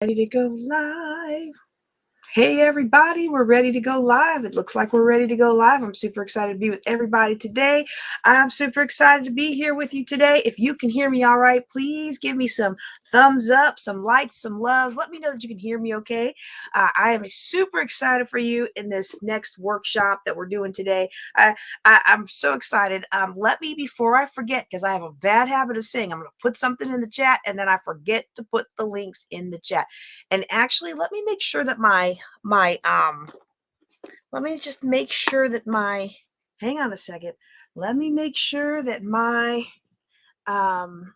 Ready to go live. Hey everybody, we're ready to go live. It looks like we're ready to go live. I'm super excited to be with everybody today. I'm super excited to be here with you today. If you can hear me all right, please give me some thumbs up, some likes, some loves. Let me know that you can hear me okay. I am super excited for you in this next workshop that we're doing today. I'm so excited. Let me, before I forget, because I have a bad habit of saying I'm going to put something in the chat and then I forget to put the links in the chat. And actually, let me make sure that let me just make sure that hang on a second. Let me make sure that um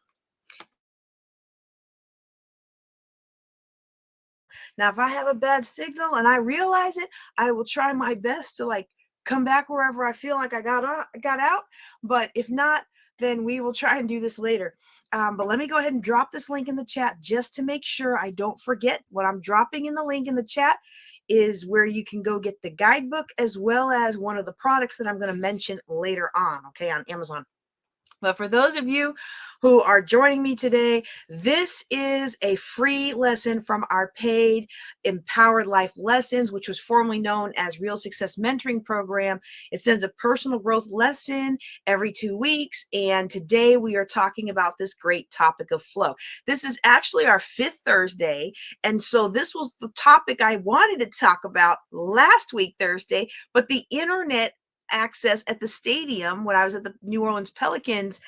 now if I have a bad signal and I realize it, I will try my best to come back wherever I feel like I got out. But if not, then we will try and do this later. But let me go ahead and drop this link in the chat just to make sure I don't forget. What I'm dropping in the link in the chat is where you can go get the guidebook as well as one of the products that I'm going to mention later on, okay, on Amazon. But for those of you who are joining me today, this is a free lesson from our paid Empowered Life Lessons, which was formerly known as Real Success Mentoring Program. It sends a personal growth lesson every 2 weeks. And today we are talking about this great topic of flow. This is actually our 5th Thursday. And so this was the topic I wanted to talk about last week, Thursday, but the internet access at the stadium when I was at the New Orleans Pelicans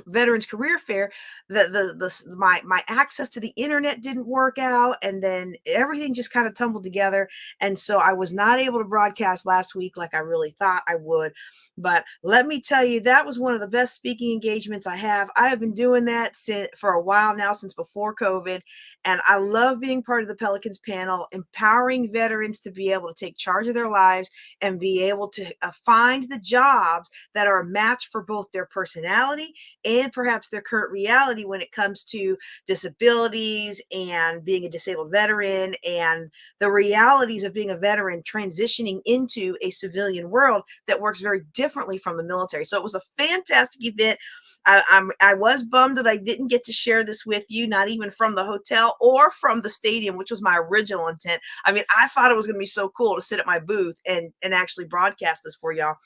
Veterans Career Fair, my access to the internet didn't work out, and then everything just kind of tumbled together, and so I was not able to broadcast last week like I really thought I would. But let me tell you, that was one of the best speaking engagements I have. I have been doing that for a while now, since before COVID, and I love being part of the Pelicans panel, empowering veterans to be able to take charge of their lives and be able to find the jobs that are a match for both their personality and perhaps their current reality when it comes to disabilities and being a disabled veteran and the realities of being a veteran transitioning into a civilian world that works very differently from the military. So it was a fantastic event. I was bummed that I didn't get to share this with you, not even from the hotel or from the stadium, which was my original intent. I mean, I thought it was going to be so cool to sit at my booth and actually broadcast this for y'all.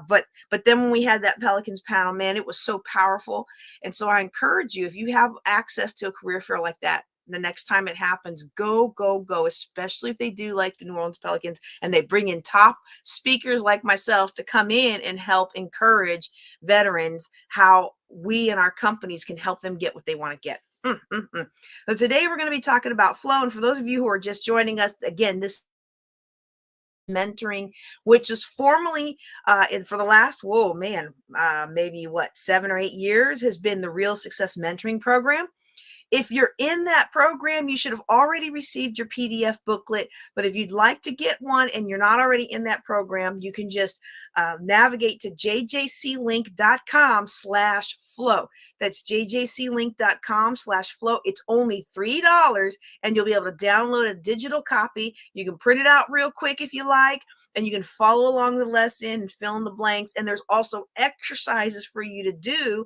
But then when we had that Pelicans panel, man, it was so powerful. And so I encourage you, if you have access to a career fair like that, the next time it happens, go, especially if they do like the New Orleans Pelicans and they bring in top speakers like myself to come in and help encourage veterans how we and our companies can help them get what they want to get. So today we're going to be talking about flow. And for those of you who are just joining us, again, this mentoring, which is formally and for the last maybe 7 or 8 years has been the Real Success Mentoring Program. If you're in that program, you should have already received your PDF booklet. But if you'd like to get one and you're not already in that program, you can just navigate to jjclink.com/flow. That's jjclink.com/flow. It's only $3 and you'll be able to download a digital copy. You can print it out real quick if you like, and you can follow along the lesson and fill in the blanks. And there's also exercises for you to do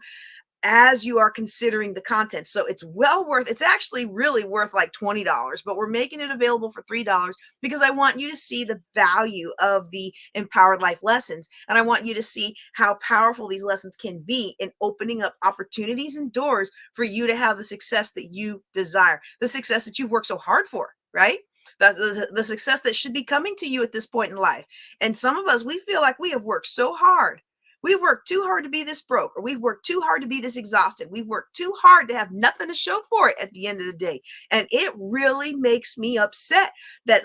as you are considering the content. So it's it's actually really worth like $20, but we're making it available for $3 because I want you to see the value of the Empowered Life Lessons. And I want you to see how powerful these lessons can be in opening up opportunities and doors for you to have the success that you desire, the success that you've worked so hard for, right? The success that should be coming to you at this point in life. And some of us, we feel like we have worked so hard. We've worked too hard to be this broke, or we've worked too hard to be this exhausted. We've worked too hard to have nothing to show for it at the end of the day. And it really makes me upset that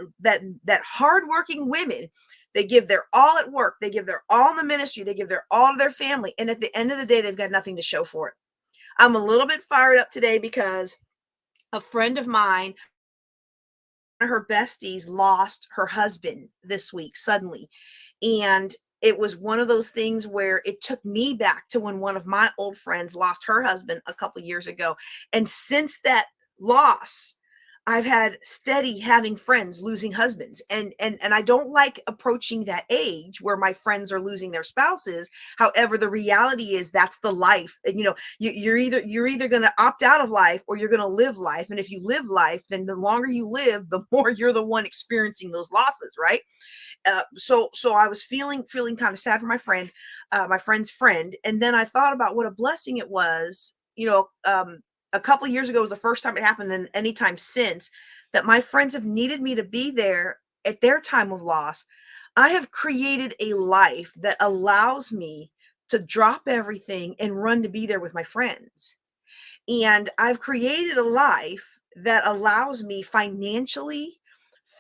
hardworking women, they give their all at work, they give their all in the ministry, they give their all to their family, and at the end of the day, they've got nothing to show for it. I'm a little bit fired up today because a friend of mine, her besties, lost her husband this week suddenly. And it was one of those things where it took me back to when one of my old friends lost her husband a couple years ago. And since that loss, I've had steady having friends losing husbands, and I don't like approaching that age where my friends are losing their spouses. However, the reality is that's the life. And you're either going to opt out of life or you're going to live life. And if you live life, then the longer you live, the more you're the one experiencing those losses, right? So I was feeling kind of sad for my friend's friend, and then I thought about what a blessing it was. A couple years ago was the first time it happened, and anytime since that my friends have needed me to be there at their time of loss. I have created a life that allows me to drop everything and run to be there with my friends. And I've created a life that allows me financially,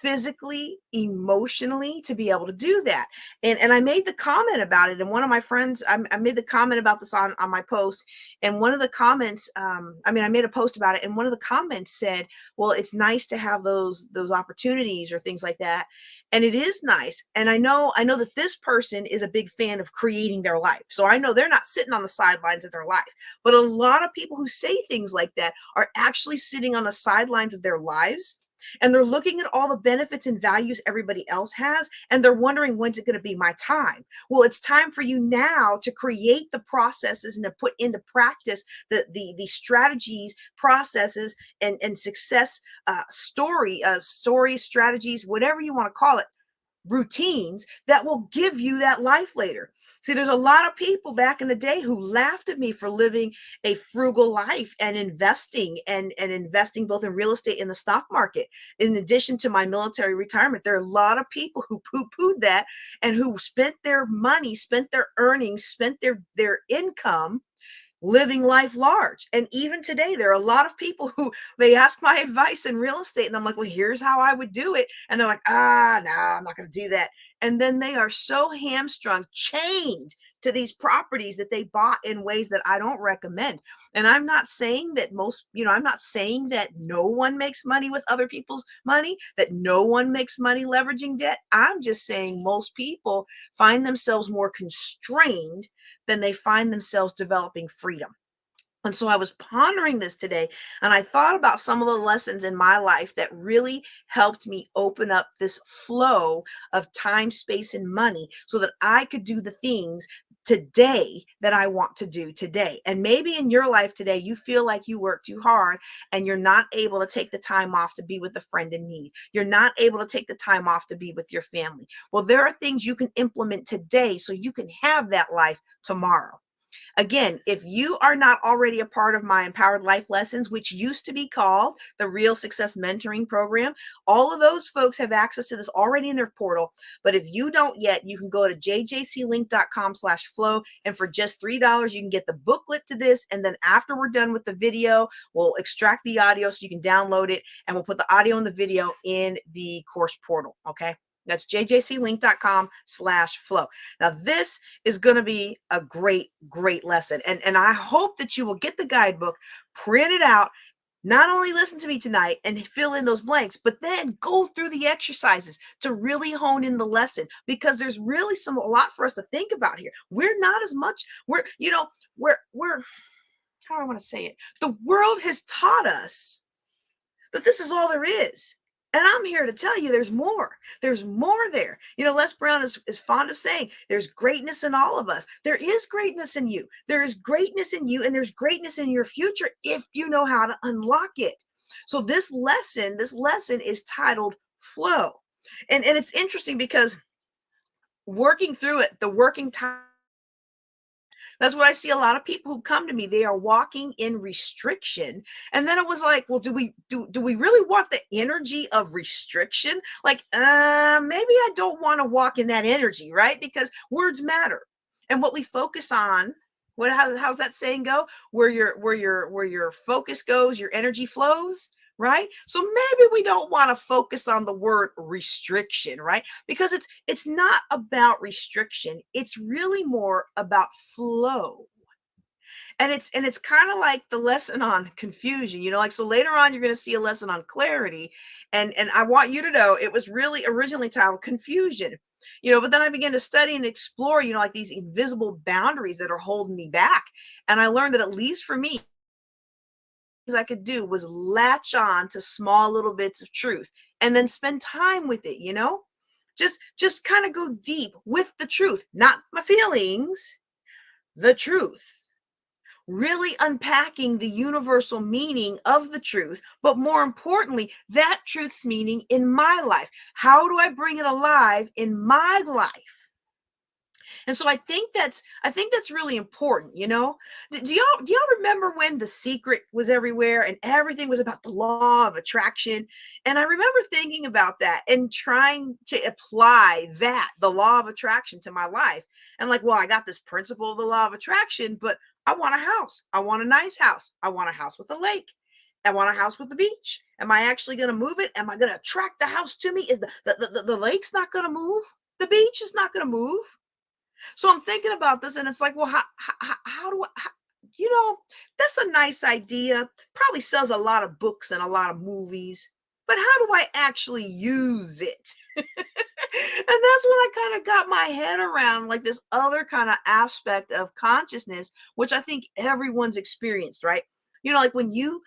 physically, emotionally to be able to do that. And I made the comment about it. And one of my friends, I made the comment about this on my post. And one of the comments, I made a post about it. And one of the comments said, well, it's nice to have those opportunities or things like that. And it is nice. And I know that this person is a big fan of creating their life. So I know they're not sitting on the sidelines of their life. But a lot of people who say things like that are actually sitting on the sidelines of their lives, and they're looking at all the benefits and values everybody else has, and they're wondering, when's it going to be my time? Well, it's time for you now to create the processes and to put into practice the strategies, processes, and success stories, strategies, whatever you want to call it, routines that will give you that life later. See, there's a lot of people back in the day who laughed at me for living a frugal life and investing both in real estate and the stock market. In addition to my military retirement, there are a lot of people who poo-pooed that and who spent their money, spent their earnings, spent their income living life large. And even today, there are a lot of people who they ask my advice in real estate, and I'm like, well, here's how I would do it. And they're like, no, I'm not going to do that. And then they are so hamstrung, chained to these properties that they bought in ways that I don't recommend. And I'm not saying that I'm not saying that no one makes money with other people's money, that no one makes money leveraging debt. I'm just saying most people find themselves more constrained than they find themselves developing freedom. And so I was pondering this today, and I thought about some of the lessons in my life that really helped me open up this flow of time, space, and money so that I could do the things today that I want to do today. And maybe in your life today, you feel like you work too hard and you're not able to take the time off to be with a friend in need. You're not able to take the time off to be with your family. Well, there are things you can implement today so you can have that life tomorrow. Again, if you are not already a part of my Empowered Life Lessons, which used to be called the Real Success Mentoring Program, all of those folks have access to this already in their portal. But if you don't yet, you can go to jjclink.com/flow. And for just $3, you can get the booklet to this. And then after we're done with the video, we'll extract the audio so you can download it. And we'll put the audio and the video in the course portal. Okay. That's jjclink.com/flow. Now, this is going to be a great, great lesson. And I hope that you will get the guidebook, print it out, not only listen to me tonight and fill in those blanks, but then go through the exercises to really hone in the lesson, because there's really a lot for us to think about here. We're not as much, we're, how do I want to say it? The world has taught us that this is all there is. And I'm here to tell you there's more. There's more there. Les Brown is fond of saying there's greatness in all of us. There is greatness in you. There is greatness in you, and there's greatness in your future if you know how to unlock it. So this lesson is titled Flow. And it's interesting because working through it, the working time, that's what I see a lot of people who come to me. They are walking in restriction. And then it was like, well, do we really want the energy of restriction? Like, maybe I don't want to walk in that energy, right? Because words matter. And what we focus on, how's that saying go? Where your focus goes, your energy flows. Right? So maybe we don't want to focus on the word restriction, right? Because it's not about restriction. It's really more about flow. And it's kind of like the lesson on confusion, like, so later on you're going to see a lesson on clarity. And I want you to know it was really originally titled Confusion. But then I began to study and explore, like these invisible boundaries that are holding me back. And I learned that, at least for me, I could do was latch on to small little bits of truth and then spend time with it, you know? Just kind of go deep with the truth, not my feelings, the truth. Really unpacking the universal meaning of the truth, but more importantly, that truth's meaning in my life. How do I bring it alive in my life? And so I think that's really important, you know? Do y'all remember when The Secret was everywhere and everything was about the law of attraction? And I remember thinking about that and trying to apply that, the law of attraction, to my life. And like, well, I got this principle of the law of attraction, but I want a house. I want a nice house. I want a house with a lake. I want a house with the beach. Am I actually going to move it? Am I going to attract the house to me? Is the lake's not going to move? The beach is not going to move. So I'm thinking about this, and it's like, well, how do I, that's a nice idea. Probably sells a lot of books and a lot of movies, but how do I actually use it? And that's when I kind of got my head around like this other kind of aspect of consciousness, which I think everyone's experienced, right? You know, like when you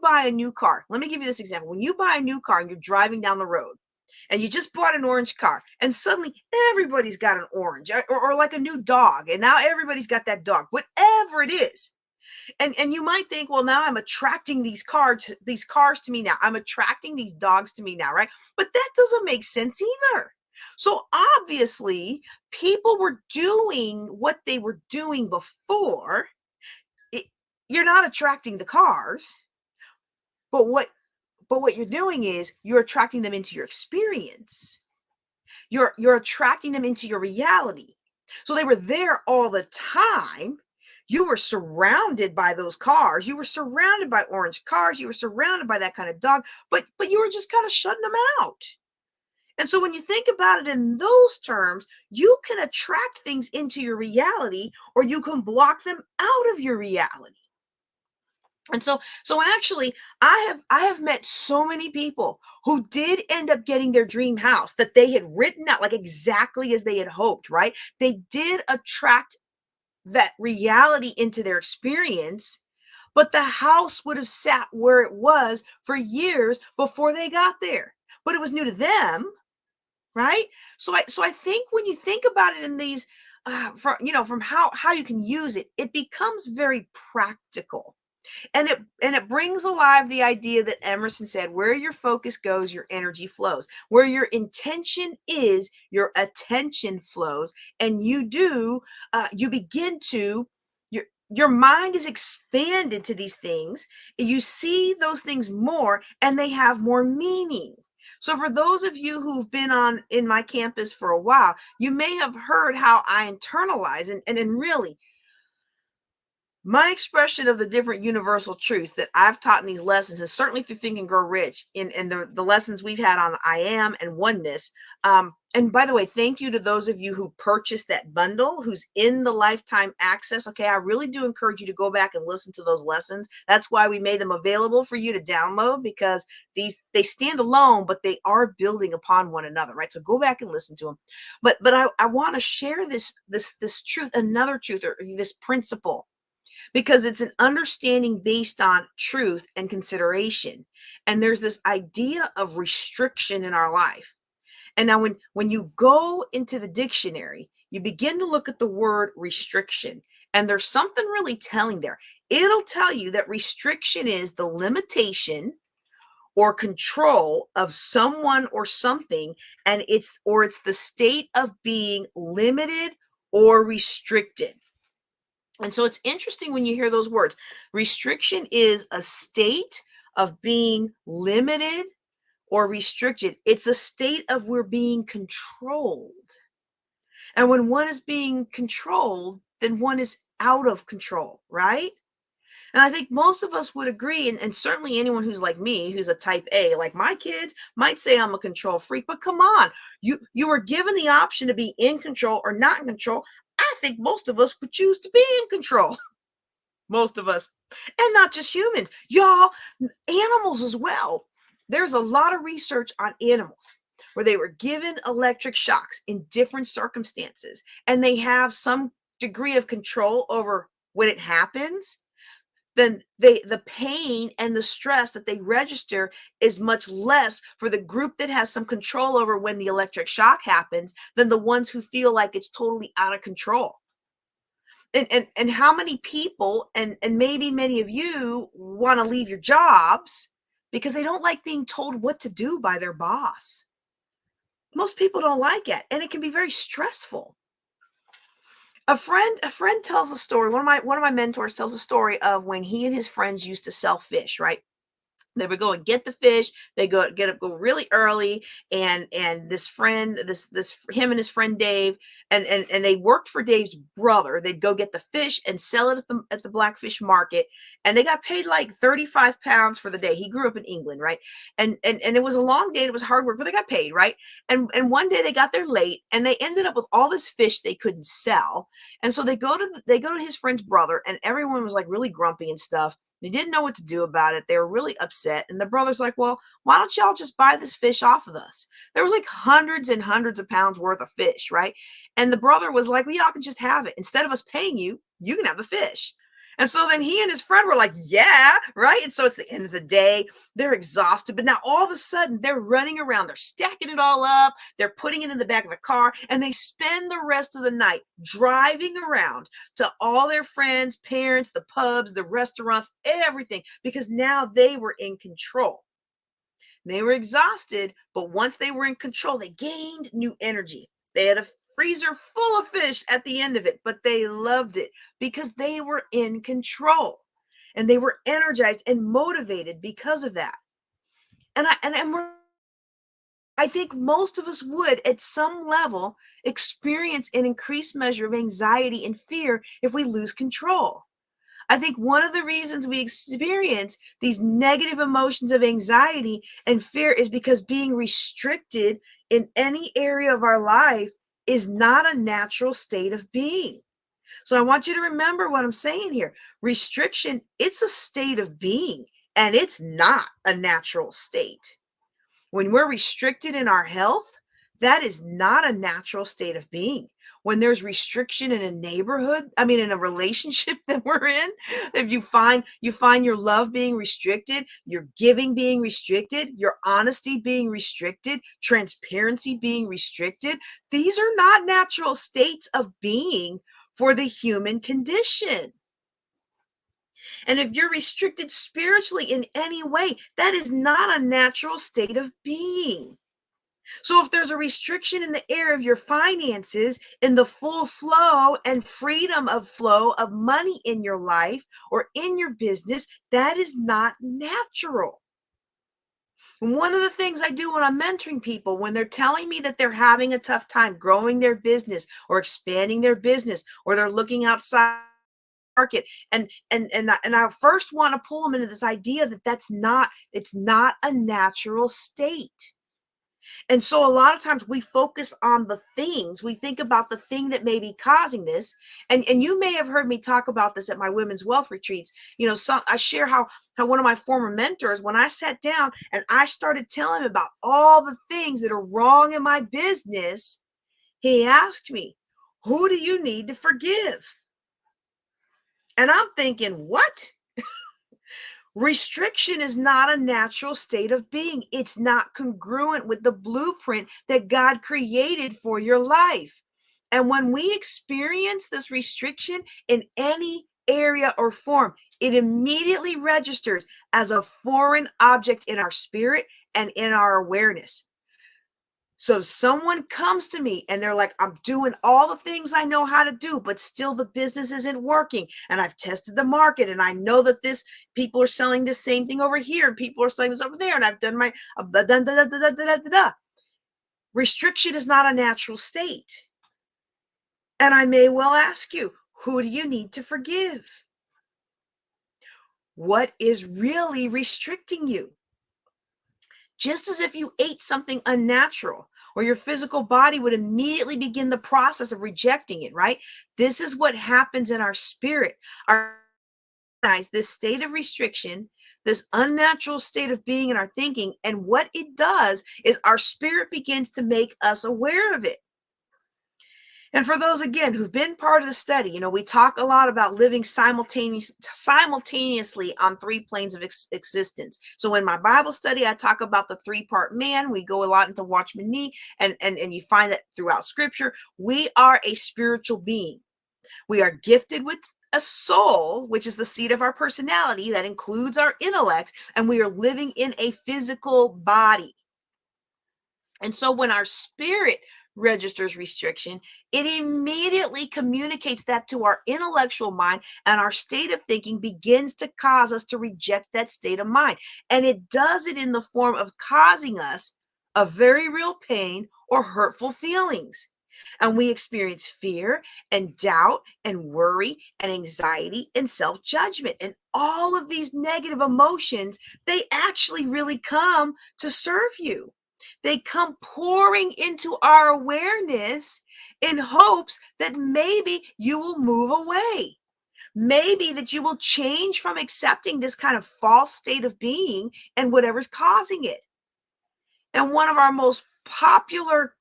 buy a new car. Let me give you this example. When you buy a new car and you're driving down the road, and you just bought an orange car and suddenly everybody's got an orange, or like a new dog, and now everybody's got that dog, whatever it is. And you might think, well, now I'm attracting these cars to me. Now I'm attracting these dogs to me now, right? But that doesn't make sense either. So obviously people were doing what they were doing before. it, you're not attracting the cars, but what you're doing is you're attracting them into your experience. You're attracting them into your reality. So they were there all the time. You were surrounded by those cars. You were surrounded by orange cars. You were surrounded by that kind of dog, but you were just kind of shutting them out. And so when you think about it in those terms, you can attract things into your reality or you can block them out of your reality. And so actually I have met so many people who did end up getting their dream house that they had written out like exactly as they had hoped, right? They did attract that reality into their experience, but the house would have sat where it was for years before they got there. But it was new to them, right? So I think when you think about it in these from how you can use it, it becomes very practical, and it brings alive the idea that Emerson said, where your focus goes, your energy flows. Where your intention is, your attention flows. And you begin to, your mind is expanded to these things. You see those things more and they have more meaning. So for those of you who've been on in my campus for a while, you may have heard how I internalize and then really my expression of the different universal truths that I've taught in these lessons, and certainly through Think and Grow Rich, in the lessons we've had on I am and oneness. And by the way, thank you to those of you who purchased that bundle, who's in the lifetime access. Okay, I really do encourage you to go back and listen to those lessons. That's why we made them available for you to download, because they stand alone, but they are building upon one another, right? So go back and listen to them. But I want to share this truth, another truth, or this principle, because it's an understanding based on truth and consideration. And there's this idea of restriction in our life. And now when you go into the dictionary, you begin to look at the word restriction, and there's something really telling there. It'll tell you that restriction is the limitation or control of someone or something, and it's the state of being limited or restricted. And so it's interesting when you hear those words. Restriction is a state of being limited or restricted. It's a state of we're being controlled. And when one is being controlled, then one is out of control, right? And I think most of us would agree, and certainly anyone who's like me, who's a type A, like my kids might say I'm a control freak, but come on, you were given the option to be in control or not in control. I think most of us would choose to be in control. Most of us. And not just humans, y'all, animals as well. There's a lot of research on animals where they were given electric shocks in different circumstances, and they have some degree of control over when it happens. then the pain and the stress that they register is much less for the group that has some control over when the electric shock happens than the ones who feel like it's totally out of control. And how many people, and maybe many of you, want to leave your jobs because they don't like being told what to do by their boss. Most people don't like it, and it can be very stressful. A friend tells a story. One of my mentors tells a story of when he and his friends used to sell fish, right? They would go and get the fish. They go really early, and this friend, this him and his friend Dave, and they worked for Dave's brother. They'd go get the fish and sell it at the Blackfish market, and they got paid like 35 pounds for the day. He grew up in England, right? And it was a long day. And it was hard work, but they got paid, right? And one day they got there late, and they ended up with all this fish they couldn't sell. And so they go to his friend's brother, and everyone was like really grumpy and stuff. They didn't know what to do about it. They were really upset. And the brother's like, well, why don't y'all just buy this fish off of us? There was like hundreds and hundreds of pounds worth of fish, right? And the brother was like, well, y'all can just have it. Instead of us paying you, you can have the fish. And so then he and his friend were like, yeah, right. And so it's the end of the day. They're exhausted. But now all of a sudden they're running around. They're stacking it all up. They're putting it in the back of the car. And they spend the rest of the night driving around to all their friends, parents, the pubs, the restaurants, everything, because now they were in control. They were exhausted, but once they were in control, they gained new energy. They had a freezer full of fish at the end of it, but they loved it because they were in control and they were energized and motivated because of that. I think most of us would, at some level, experience an increased measure of anxiety and fear if we lose control. I think one of the reasons we experience these negative emotions of anxiety and fear is because being restricted in any area of our life is not a natural state of being. So I want you to remember what I'm saying here. Restriction, it's a state of being, and it's not a natural state. When we're restricted in our health, that is not a natural state of being. When there's restriction in a neighborhood, I mean, in a relationship that we're in, if you find your love being restricted, your giving being restricted, your honesty being restricted, transparency being restricted, these are not natural states of being for the human condition. And if you're restricted spiritually in any way, that is not a natural state of being. So if there's a restriction in the area of your finances, in the full flow and freedom of flow of money in your life or in your business, that is not natural. And one of the things I do when I'm mentoring people, when they're telling me that they're having a tough time growing their business or expanding their business, or they're looking outside market, and I first want to pull them into this idea that it's not a natural state. And so a lot of times we focus on the things, we think about the thing that may be causing this. And you may have heard me talk about this at my women's wealth retreats. I share how one of my former mentors, when I sat down and I started telling him about all the things that are wrong in my business, he asked me, who do you need to forgive? And I'm thinking, what? Restriction is not a natural state of being. It's not congruent with the blueprint that God created for your life. And when we experience this restriction in any area or form, it immediately registers as a foreign object in our spirit and in our awareness. So someone comes to me and they're like, I'm doing all the things I know how to do, but still the business isn't working. And I've tested the market and I know that people are selling the same thing over here and people are selling this over there. And I've done restriction is not a natural state. And I may well ask you, who do you need to forgive? What is really restricting you? Just as if you ate something unnatural, or your physical body would immediately begin the process of rejecting it, right? This is what happens in our spirit. This state of restriction, this unnatural state of being in our thinking, and what it does is our spirit begins to make us aware of it. And for those, again, who've been part of the study, we talk a lot about living simultaneously on three planes of existence. So in my Bible study, I talk about the three-part man. We go a lot into Watchman Nee, and you find that throughout Scripture. We are a spiritual being. We are gifted with a soul, which is the seat of our personality that includes our intellect, and we are living in a physical body. And so when our spirit registers restriction, it immediately communicates that to our intellectual mind, and our state of thinking begins to cause us to reject that state of mind. And it does it in the form of causing us a very real pain or hurtful feelings. And we experience fear and doubt and worry and anxiety and self-judgment. And all of these negative emotions, they actually really come to serve you. They come pouring into our awareness in hopes that maybe you will move away. Maybe that you will change from accepting this kind of false state of being and whatever's causing it. And one of our most popular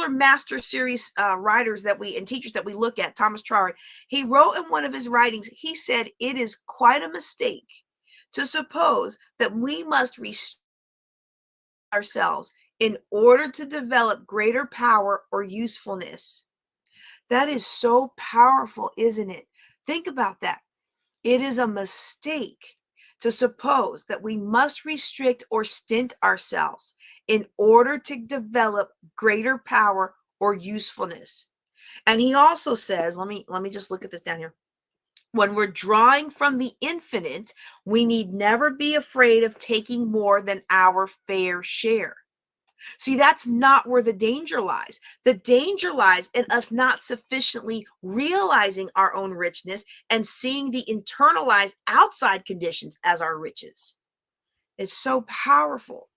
master series writers and teachers that we look at, Thomas Troward, he wrote in one of his writings, he said, it is quite a mistake to suppose that we must restrict ourselves in order to develop greater power or usefulness. That is so powerful, isn't it? Think about that. It is a mistake to suppose that we must restrict or stint ourselves in order to develop greater power or usefulness. And he also says, let me just look at this down here. When we're drawing from the infinite, we need never be afraid of taking more than our fair share. See, that's not where the danger lies. The danger lies in us not sufficiently realizing our own richness and seeing the internalized outside conditions as our riches. It's so powerful.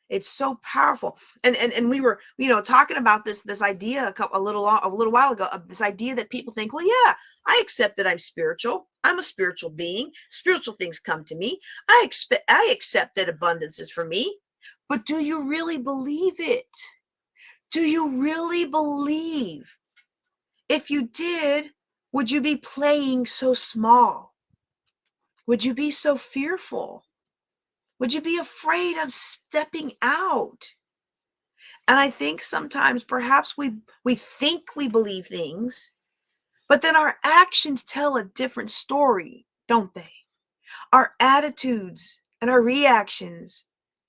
It's so powerful. And we were, talking about this idea a little while ago, of this idea that people think, well, yeah, I accept that I'm spiritual. I'm a spiritual being. Spiritual things come to me. I accept that abundance is for me. But do you really believe it? Do you really believe? If you did, would you be playing so small? Would you be so fearful? Would you be afraid of stepping out? And I think sometimes perhaps we think we believe things, but then our actions tell a different story, don't they? Our attitudes and our reactions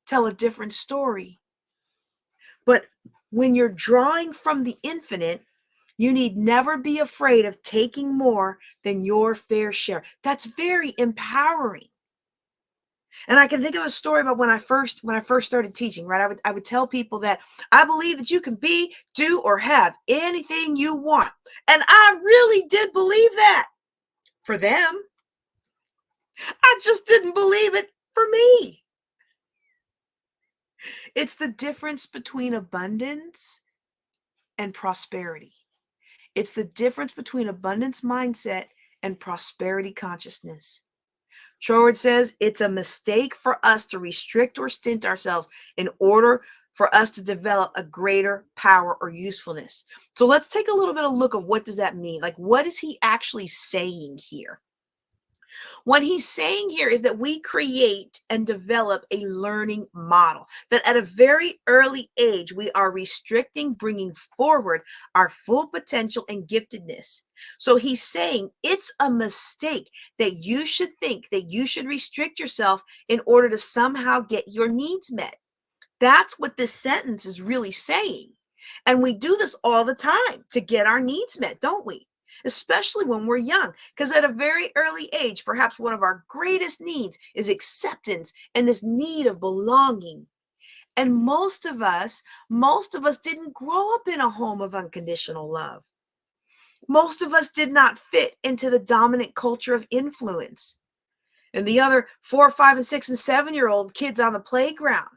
tell a different story. But when you're drawing from the infinite, you need never be afraid of taking more than your fair share. That's very empowering. And I can think of a story about when I first started teaching, right? I would tell people that I believe that you can be, do, or have anything you want. And I really did believe that for them. I just didn't believe it for me. It's the difference between abundance and prosperity. It's the difference between abundance mindset and prosperity consciousness. Troward says it's a mistake for us to restrict or stint ourselves in order for us to develop a greater power or usefulness. So let's take a little bit of a look of what does that mean? Like, what is he actually saying here? What he's saying here is that we create and develop a learning model, that at a very early age, we are restricting, bringing forward our full potential and giftedness. So he's saying it's a mistake that you should think that you should restrict yourself in order to somehow get your needs met. That's what this sentence is really saying. And we do this all the time to get our needs met, don't we? Especially when we're young, because at a very early age, perhaps one of our greatest needs is acceptance and this need of belonging. And most of us didn't grow up in a home of unconditional love. Most of us did not fit into the dominant culture of influence. And the other 4, 5, and 6, and 7-year-old kids on the playground,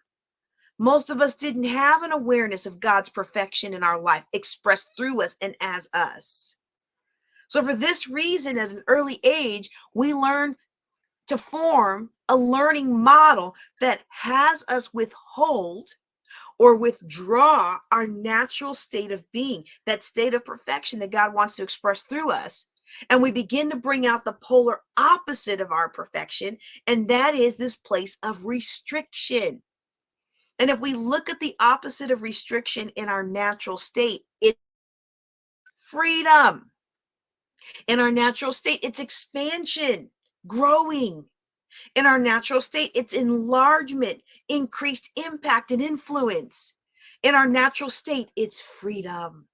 most of us didn't have an awareness of God's perfection in our life expressed through us and as us. So for this reason, at an early age, we learn to form a learning model that has us withhold or withdraw our natural state of being, that state of perfection that God wants to express through us. And we begin to bring out the polar opposite of our perfection, and that is this place of restriction. And if we look at the opposite of restriction in our natural state, it's freedom. In our natural state, it's expansion, growing. In our natural state, it's enlargement, increased impact and influence. In our natural state, it's freedom.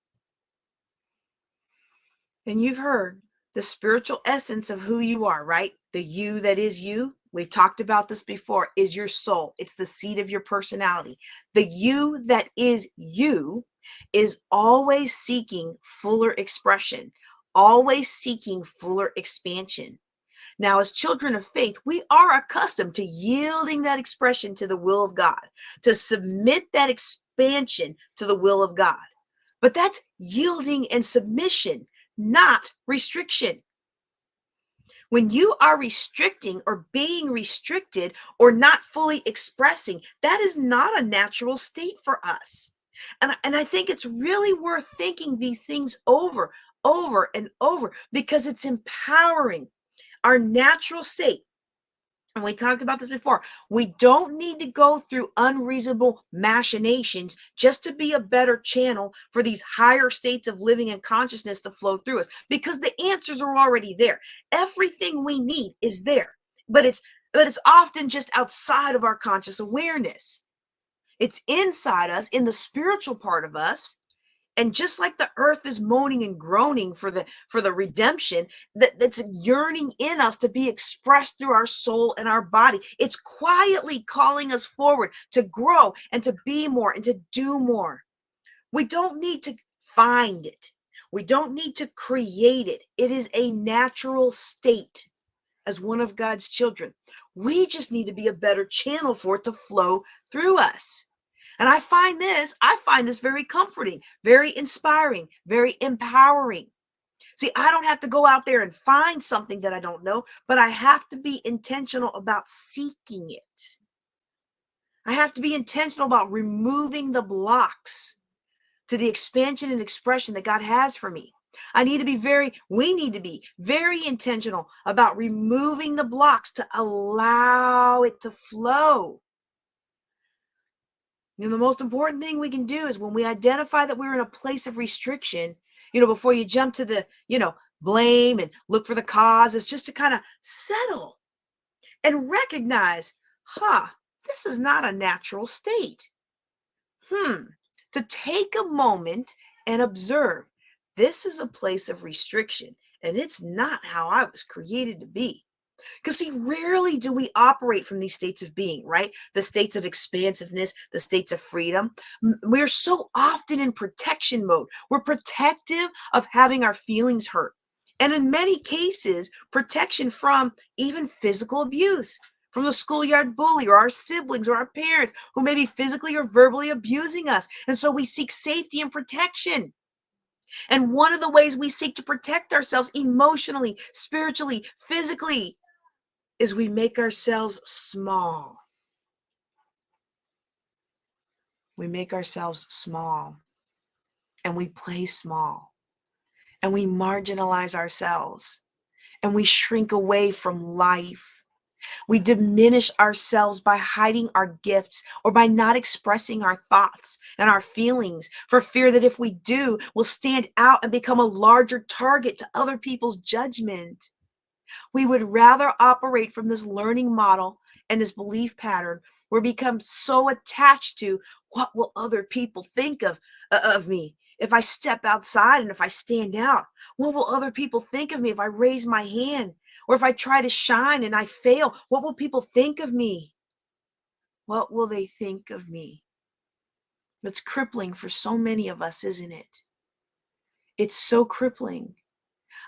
And you've heard the spiritual essence of who you are, right? The you that is you. We've talked about this before, is your soul. It's the seat of your personality. The you that is you is always seeking fuller expression, always seeking fuller expansion. Now, as children of faith, we are accustomed to yielding that expression to the will of God, to submit that expansion to the will of God. But that's yielding and submission, not restriction. When you are restricting or being restricted or not fully expressing, that is not a natural state for us. And I think it's really worth thinking these things over and over, because it's empowering. Our natural state, and we talked about this before, we don't need to go through unreasonable machinations just to be a better channel for these higher states of living and consciousness to flow through us, because the answers are already there. Everything we need is there, but it's often just outside of our conscious awareness. It's inside us, in the spiritual part of us. And just like the earth is moaning and groaning for the redemption that's yearning in us to be expressed through our soul and our body, it's quietly calling us forward to grow and to be more and to do more. We don't need to find it. We don't need to create it. It is a natural state as one of God's children. We just need to be a better channel for it to flow through us. And I find this very comforting, very inspiring, very empowering. See, I don't have to go out there and find something that I don't know, but I have to be intentional about seeking it. I have to be intentional about removing the blocks to the expansion and expression that God has for me. We need to be very intentional about removing the blocks to allow it to flow. The most important thing we can do is when we identify that we're in a place of restriction, before you jump to the, blame and look for the cause, is just to kind of settle and recognize, this is not a natural state. To take a moment and observe, this is a place of restriction, and it's not how I was created to be. Because see, rarely do we operate from these states of being, right? The states of expansiveness, the states of freedom. We're so often in protection mode. We're protective of having our feelings hurt. And in many cases, protection from even physical abuse, from the schoolyard bully or our siblings or our parents who may be physically or verbally abusing us. And so we seek safety and protection. And one of the ways we seek to protect ourselves emotionally, spiritually, physically, is we make ourselves small. We make ourselves small, and we play small, and we marginalize ourselves, and we shrink away from life. We diminish ourselves by hiding our gifts or by not expressing our thoughts and our feelings, for fear that if we do, we'll stand out and become a larger target to other people's judgment. We would rather operate from this learning model and this belief pattern where we become so attached to what will other people think of me if I step outside and if I stand out. What will other people think of me if I raise my hand, or if I try to shine and I fail? What will people think of me? What will they think of me? It's crippling for so many of us, isn't it? It's so crippling.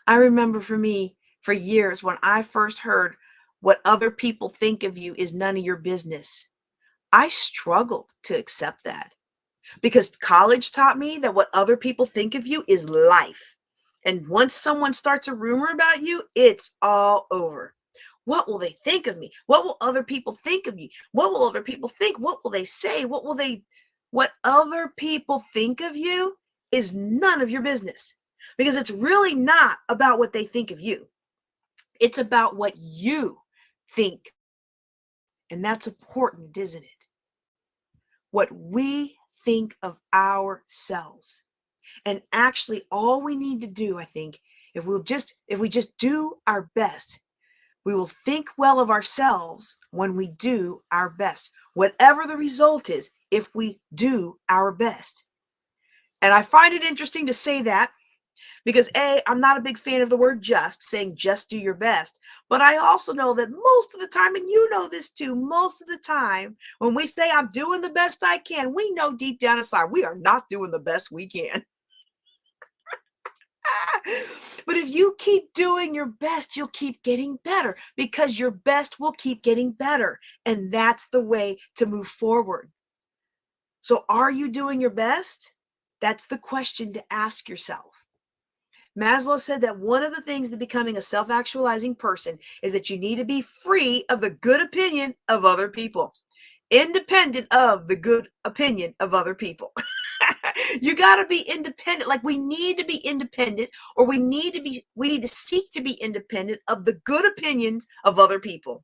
I remember for me, for years, when I first heard what other people think of you is none of your business, I struggled to accept that, because college taught me that what other people think of you is life. And once someone starts a rumor about you, it's all over. What will they think of me? What will other people think of me? What will other people think? What will they say? What will they What other people think of you is none of your business, because it's really not about what they think of you. It's about what you think. And that's important, isn't it? What we think of ourselves. And actually, all we need to do, I think, if we just do our best, we will think well of ourselves when we do our best, whatever the result is, if we do our best. And I find it interesting to say that because I'm not a big fan of the word just, saying just do your best. But I also know that most of the time, and you know this too, most of the time, when we say I'm doing the best I can, we know deep down inside we are not doing the best we can. But if you keep doing your best, you'll keep getting better, because your best will keep getting better. And that's the way to move forward. So are you doing your best? That's the question to ask yourself. Maslow said that one of the things to becoming a self-actualizing person is that you need to be free of the good opinion of other people, independent of the good opinion of other people. You got to be independent. Like, we need to be independent, or we need to seek to be independent of the good opinions of other people.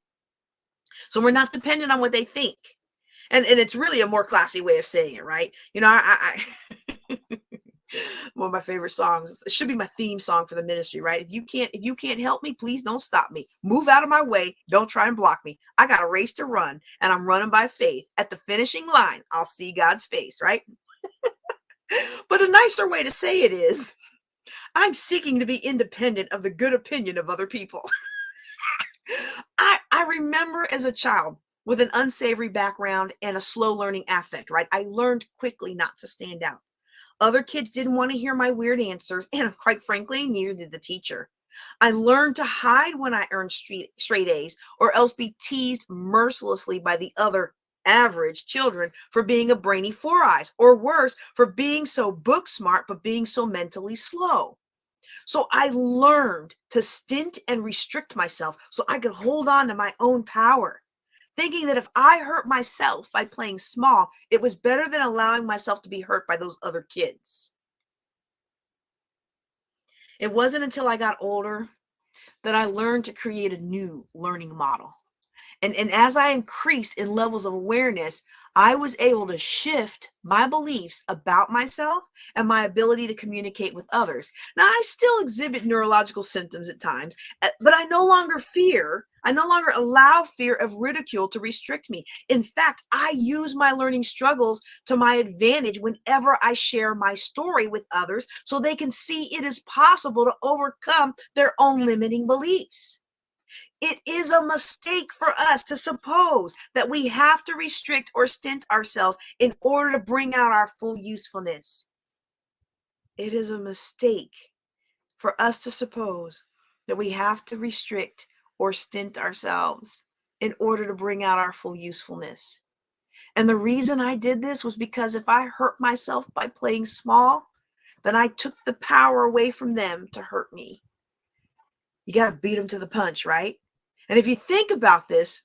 So we're not dependent on what they think. And it's really a more classy way of saying it, right? You know, one of my favorite songs. It should be my theme song for the ministry, right? If you can't help me, please don't stop me. Move out of my way. Don't try and block me. I got a race to run, and I'm running by faith. At the finishing line, I'll see God's face, right? But a nicer way to say it is, I'm seeking to be independent of the good opinion of other people. I remember as a child with an unsavory background and a slow learning affect, right? I learned quickly not to stand out. Other kids didn't want to hear my weird answers, and quite frankly, neither did the teacher. I learned to hide when I earned straight A's, or else be teased mercilessly by the other average children for being a brainy four eyes, or worse, for being so book smart but being so mentally slow. So I learned to stint and restrict myself so I could hold on to my own power, thinking that if I hurt myself by playing small, it was better than allowing myself to be hurt by those other kids. It wasn't until I got older that I learned to create a new learning model. And as I increased in levels of awareness, I was able to shift my beliefs about myself and my ability to communicate with others. Now, I still exhibit neurological symptoms at times, but I no longer allow fear of ridicule to restrict me. In fact, I use my learning struggles to my advantage whenever I share my story with others so they can see it is possible to overcome their own limiting beliefs. It is a mistake for us to suppose that we have to restrict or stint ourselves in order to bring out our full usefulness. It is a mistake for us to suppose that we have to restrict or stint ourselves in order to bring out our full usefulness. And the reason I did this was because if I hurt myself by playing small, then I took the power away from them to hurt me. You got to beat them to the punch, right? And if you think about this,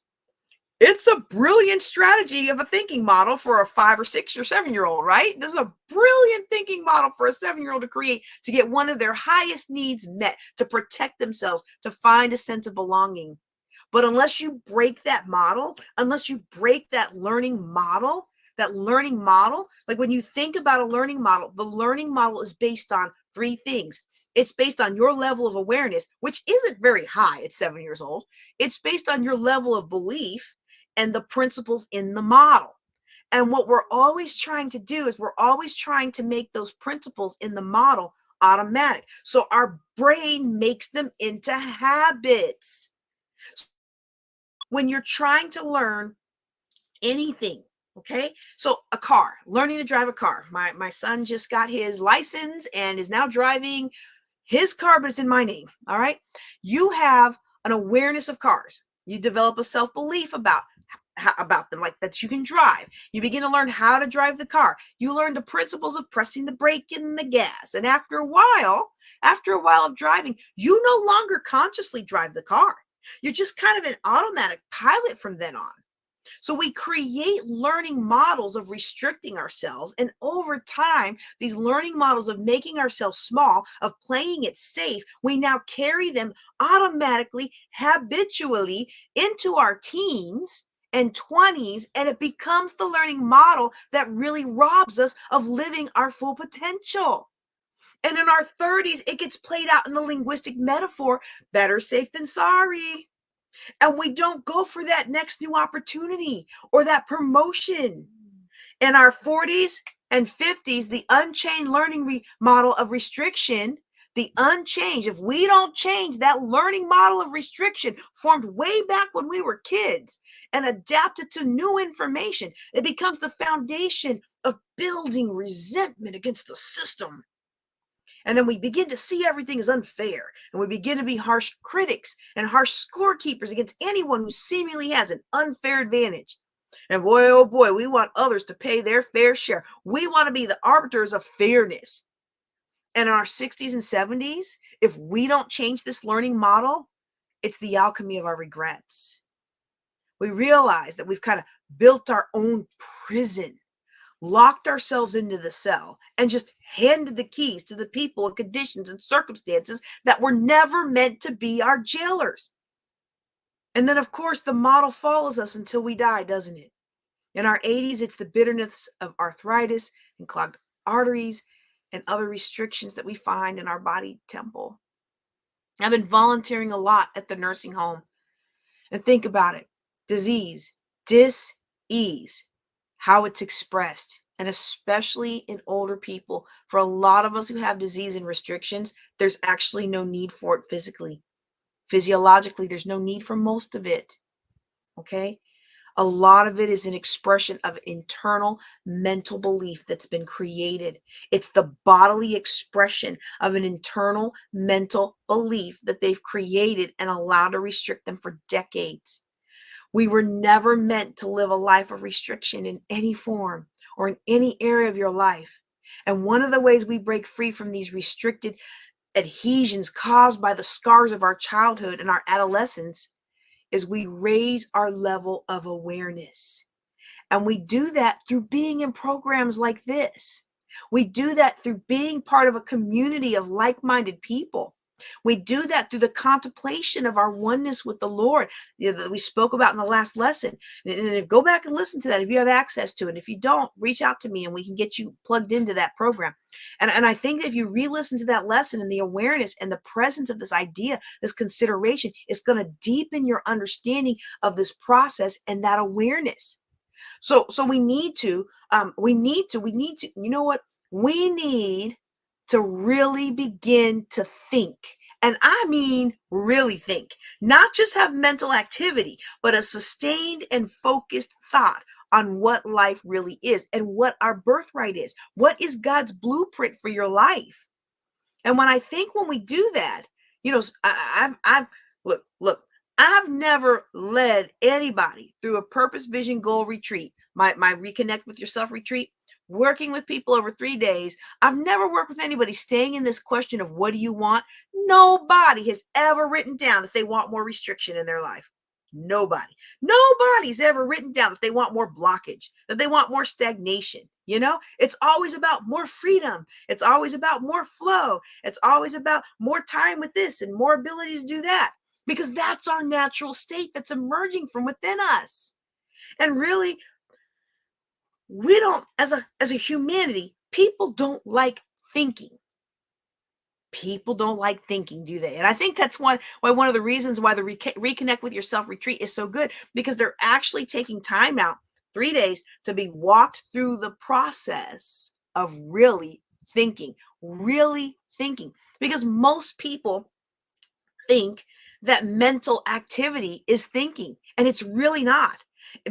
it's a brilliant strategy of a thinking model for a 5 or 6 or 7-year-old, right? This is a brilliant thinking model for a 7-year-old to create, to get one of their highest needs met, to protect themselves, to find a sense of belonging. But unless you break that model, unless you break that learning model, like when you think about a learning model, the learning model is based on 3 things. It's based on your level of awareness, which isn't very high at 7 years old. It's based on your level of belief and the principles in the model. And what we're always trying to do is we're always trying to make those principles in the model automatic. So our brain makes them into habits. When you're trying to learn anything, okay? So a car, learning to drive a car. My son just got his license and is now driving his car, but it's in my name, all right? You have an awareness of cars. You develop a self-belief about them, like that you can drive. You begin to learn how to drive the car. You learn the principles of pressing the brake and the gas. And after a while of driving, you no longer consciously drive the car. You're just kind of an automatic pilot from then on. So we create learning models of restricting ourselves. And over time, these learning models of making ourselves small, of playing it safe, we now carry them automatically, habitually into our teens and 20s. And it becomes the learning model that really robs us of living our full potential. And in our 30s, it gets played out in the linguistic metaphor, better safe than sorry. And we don't go for that next new opportunity or that promotion. In our 40s and 50s, the unchained learning model of restriction, the unchanged, if we don't change that learning model of restriction formed way back when we were kids and adapted to new information, it becomes the foundation of building resentment against the system. And then we begin to see everything as unfair. And we begin to be harsh critics and harsh scorekeepers against anyone who seemingly has an unfair advantage. And boy, oh boy, we want others to pay their fair share. We want to be the arbiters of fairness. And in our 60s and 70s, if we don't change this learning model, it's the alchemy of our regrets. We realize that we've kind of built our own prison, locked ourselves into the cell, and just handed the keys to the people and conditions and circumstances that were never meant to be our jailers. And then, of course, the model follows us until we die, doesn't it? In our 80s, it's the bitterness of arthritis and clogged arteries and other restrictions that we find in our body temple. I've been volunteering a lot at the nursing home. And think about it. Disease, dis-ease, how it's expressed, and especially in older people. For a lot of us who have disease and restrictions, there's actually no need for it physically. Physiologically, there's no need for most of it. Okay? A lot of it is an expression of internal mental belief that's been created. It's the bodily expression of an internal mental belief that they've created and allowed to restrict them for decades. We were never meant to live a life of restriction in any form or in any area of your life. And one of the ways we break free from these restricted adhesions caused by the scars of our childhood and our adolescence is we raise our level of awareness. And we do that through being in programs like this. We do that through being part of a community of like-minded people. We do that through the contemplation of our oneness with the Lord, that we spoke about in the last lesson. And go back and listen to that if you have access to it. If you don't, reach out to me and we can get you plugged into that program. And I think that if you re-listen to that lesson and the awareness and the presence of this idea, this consideration, is going to deepen your understanding of this process and that awareness. So we need to, you know what? We need to really begin to think. And I mean, really think, not just have mental activity, but a sustained and focused thought on what life really is and what our birthright is. What is God's blueprint for your life? And when we do that, look, I've never led anybody through a purpose, vision, goal retreat, my Reconnect with Yourself retreat, working with people over 3 days. I've never worked with anybody staying in this question of what do you want? Nobody has ever written down that they want more restriction in their life. Nobody's ever written down that they want more blockage, that they want more stagnation. It's always about more freedom. It's always about more flow. It's always about more time with this and more ability to do that, because that's our natural state that's emerging from within us. And really, we don't, as a humanity, people don't like thinking. People don't like thinking, do they? And I think that's why one of the reasons why the Reconnect with Yourself retreat is so good, because they're actually taking time out, 3 days, to be walked through the process of really thinking. Because most people think that mental activity is thinking, and it's really not.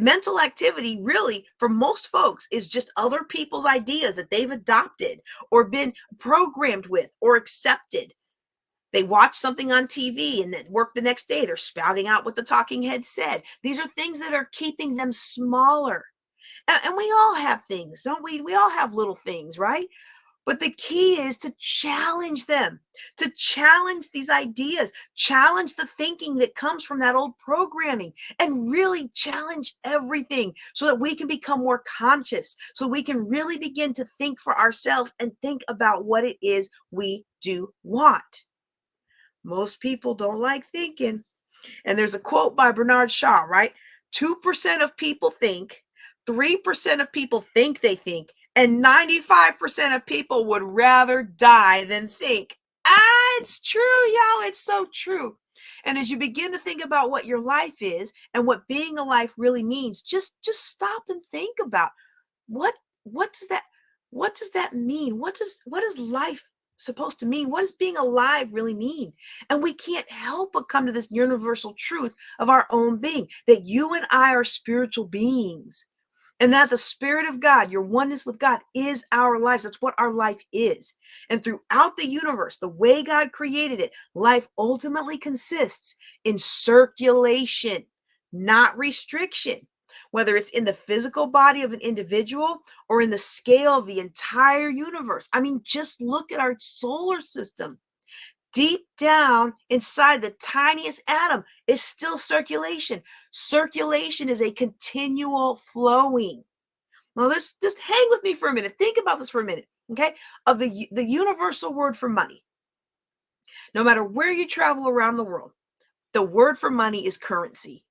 Mental activity, really, for most folks, is just other people's ideas that they've adopted or been programmed with or accepted. They watch something on TV and then work the next day. They're spouting out what the talking head said. These are things that are keeping them smaller. And we all have things, don't we? We all have little things, right? But the key is to challenge them, to challenge these ideas, challenge the thinking that comes from that old programming, and really challenge everything so that we can become more conscious, so we can really begin to think for ourselves and think about what it is we do want. Most people don't like thinking. And there's a quote by Bernard Shaw, right? 2% of people think, 3% of people think they think, and 95% of people would rather die than think. It's true, y'all. It's so true. And as you begin to think about what your life is and what being alive really means, just stop and think about what what does that mean? What is life supposed to mean? What does being alive really mean? And we can't help but come to this universal truth of our own being, that you and I are spiritual beings, and that the Spirit of God, your oneness with God, is our lives. That's what our life is. And throughout the universe, the way God created it, life ultimately consists in circulation, not restriction. Whether it's in the physical body of an individual or in the scale of the entire universe. I mean, just look at our solar system. Deep down inside the tiniest atom is still circulation. Circulation is a continual flowing. Now, just hang with me for a minute. Think about this for a minute, okay? Of the universal word for money. No matter where you travel around the world, the word for money is currency.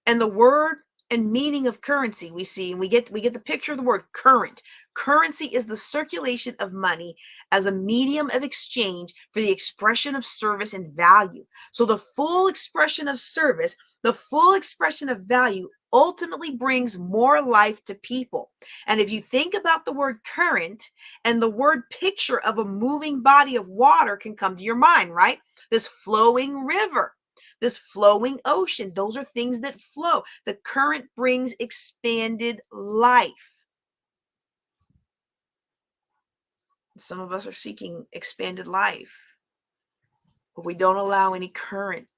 And the word and meaning of currency we see, and we get the picture of the word current. Currency is the circulation of money as a medium of exchange for the expression of service and value. So the full expression of service, the full expression of value ultimately brings more life to people. And if you think about the word current, and the word picture of a moving body of water can come to your mind, right? This flowing river, this flowing ocean, those are things that flow. The current brings expanded life. Some of us are seeking expanded life, but we don't allow any current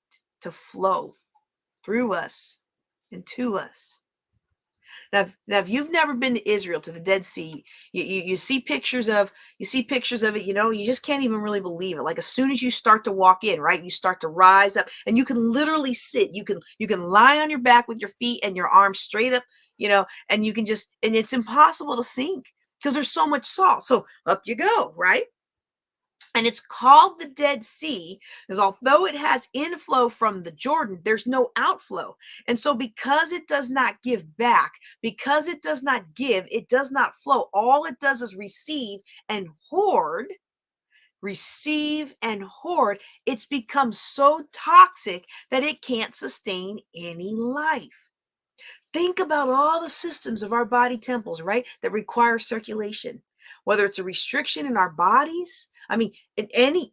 to flow through us and to us. Now, if you've never been to Israel, to the Dead Sea, you see pictures of it, you just can't even really believe it. Like, as soon as you start to walk in, right, you start to rise up, and you can literally sit. You can lie on your back with your feet and your arms straight up, and you can and it's impossible to sink because there's so much salt. So up you go, right? And it's called the Dead Sea because although it has inflow from the Jordan, there's no outflow. And so because it does not give back, because it does not give, it does not flow. All it does is receive and hoard. Receive and hoard. It's become so toxic that it can't sustain any life. Think about all the systems of our body temples, right, that require circulation. Whether it's a restriction in our bodies, I mean, in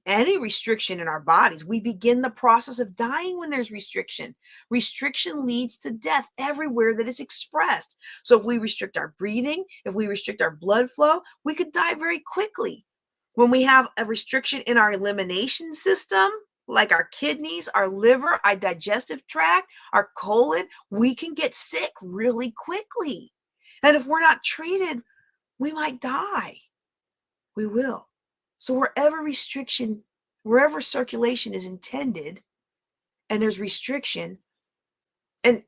any restriction in our bodies, we begin the process of dying when there's restriction. Restriction leads to death everywhere that it's expressed. So if we restrict our breathing, if we restrict our blood flow, we could die very quickly. When we have a restriction in our elimination system, like our kidneys, our liver, our digestive tract, our colon, we can get sick really quickly. And if we're not treated, we might die. We will. So wherever circulation is intended, and there's restriction, and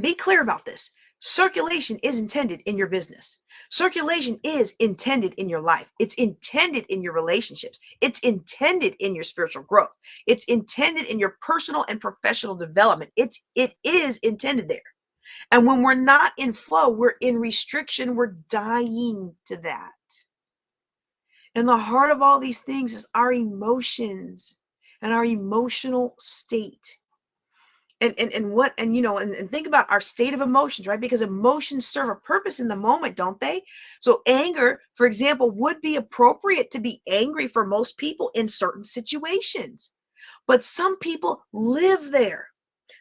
be clear about this. Circulation is intended in your business. Circulation is intended in your life. It's intended in your relationships. It's intended in your spiritual growth. It's intended in your personal and professional development. It is intended there. And when we're not in flow, we're in restriction, we're dying to that. And the heart of all these things is our emotions and our emotional state. And think about our state of emotions, right? Because emotions serve a purpose in the moment, don't they? So anger, for example, would be appropriate to be angry for most people in certain situations. But some people live there.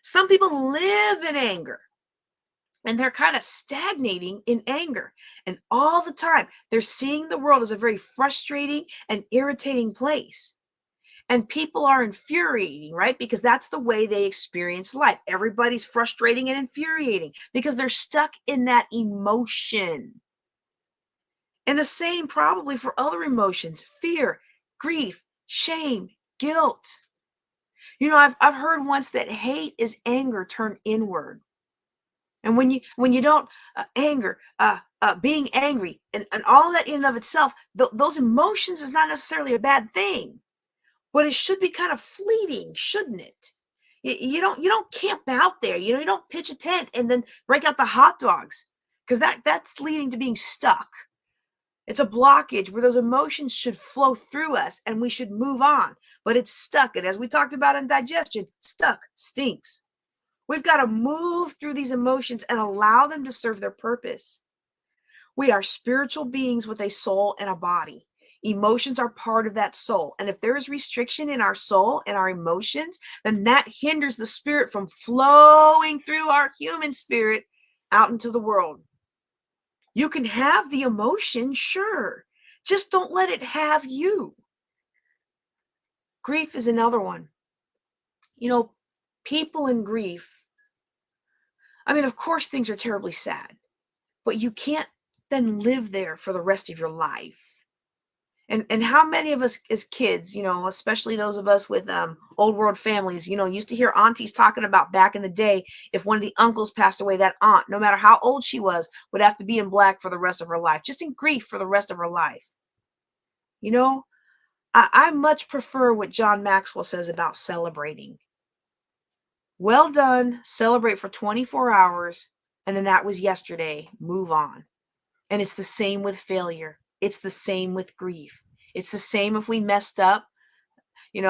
Some people live in anger. And they're kind of stagnating in anger. And all the time, they're seeing the world as a very frustrating and irritating place. And people are infuriating, right? Because that's the way they experience life. Everybody's frustrating and infuriating because they're stuck in that emotion. And the same probably for other emotions: fear, grief, shame, guilt. I've heard once that hate is anger turned inward. And when you don't anger, being angry, and all that in and of itself, those emotions is not necessarily a bad thing, but it should be kind of fleeting, shouldn't it? You don't camp out there. You don't pitch a tent and then break out the hot dogs, because that's leading to being stuck. It's a blockage where those emotions should flow through us and we should move on, but it's stuck. And as we talked about in digestion, stuck stinks. We've got to move through these emotions and allow them to serve their purpose. We are spiritual beings with a soul and a body. Emotions are part of that soul. And if there is restriction in our soul and our emotions, then that hinders the spirit from flowing through our human spirit out into the world. You can have the emotion, sure. Just don't let it have you. Grief is another one. People in grief, of course, things are terribly sad, but you can't then live there for the rest of your life. And how many of us as kids, especially those of us with old world families, used to hear aunties talking about back in the day, if one of the uncles passed away, that aunt, no matter how old she was, would have to be in black for the rest of her life, just in grief for the rest of her life. I much prefer what John Maxwell says about celebrating. Well done, celebrate for 24 hours, and then that was yesterday, move on. And it's the same with failure. It's the same with grief. It's the same if we messed up, and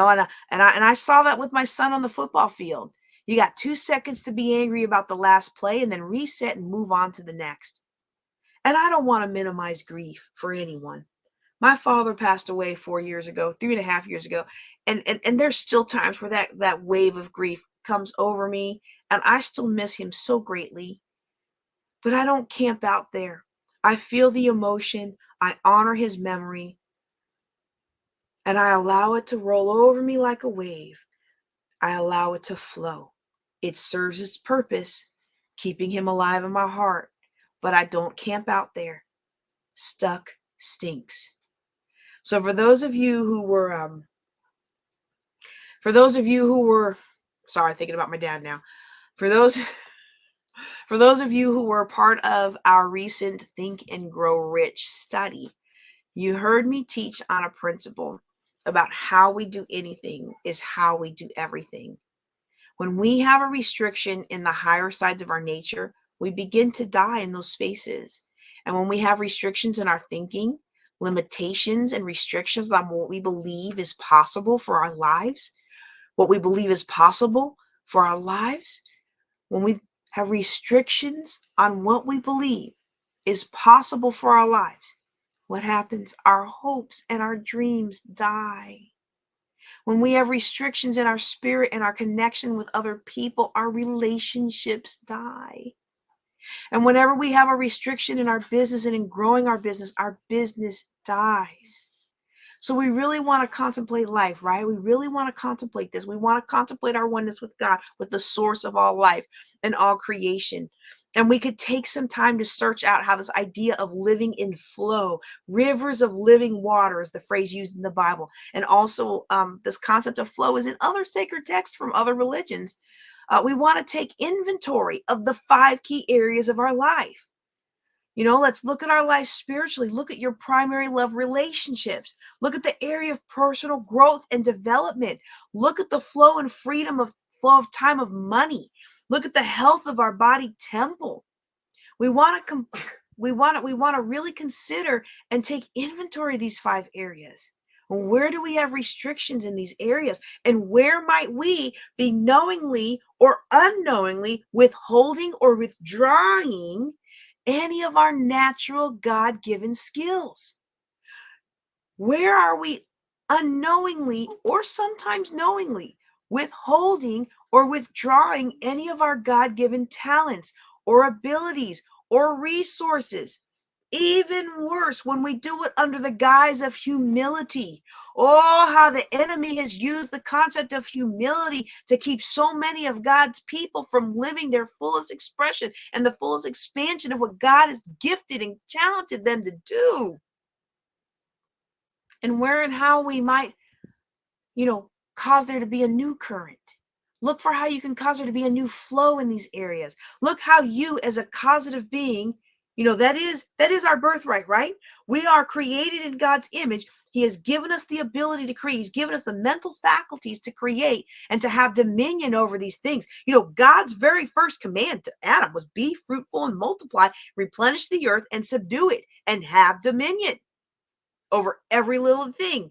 I saw that with my son on the football field. You got 2 seconds to be angry about the last play and then reset and move on to the next. And I don't want to minimize grief for anyone. My father passed away 4 years ago, 3.5 years ago, and there's still times where that wave of grief comes over me, and I still miss him so greatly. But I don't camp out there. I feel the emotion, I honor his memory, and I allow it to roll over me like a wave. I allow it to flow. It serves its purpose, keeping him alive in my heart, but I don't camp out there. Stuck stinks. So for those of you who were, sorry, thinking about my dad now. For those of you who were part of our recent Think and Grow Rich study, you heard me teach on a principle about how we do anything is how we do everything. When we have a restriction in the higher sides of our nature, we begin to die in those spaces. And when we have restrictions in our thinking, limitations and restrictions on what we believe is possible for our lives, when we have restrictions on what we believe is possible for our lives, what happens? Our hopes and our dreams die. When we have restrictions in our spirit and our connection with other people, our relationships die. And whenever we have a restriction in our business and in growing our business dies. So we really want to contemplate life, right? We really want to contemplate this. We want to contemplate our oneness with God, with the source of all life and all creation. And we could take some time to search out how this idea of living in flow, rivers of living water is the phrase used in the Bible. And also this concept of flow is in other sacred texts from other religions. We want to take inventory of the 5 key areas of our life. Let's look at our life spiritually. Look at your primary love relationships. Look at the area of personal growth and development. Look at the flow and freedom of flow of time of money. Look at the health of our body temple. We want to really consider and take inventory of these 5 areas. Where do we have restrictions in these areas? And where might we be knowingly or unknowingly withholding or withdrawing any of our natural God-given skills? Where are we unknowingly or sometimes knowingly withholding or withdrawing any of our God-given talents or abilities or resources? Even worse, when we do it under the guise of humility. Oh, how the enemy has used the concept of humility to keep so many of God's people from living their fullest expression and the fullest expansion of what God has gifted and talented them to do. and where and how we might, cause there to be a new current. Look for how you can cause there to be a new flow in these areas. Look how you, as a causative being, that is our birthright, right? We are created in God's image. He has given us the ability to create. He's given us the mental faculties to create and to have dominion over these things. God's very first command to Adam was be fruitful and multiply, replenish the earth and subdue it, and have dominion over every little thing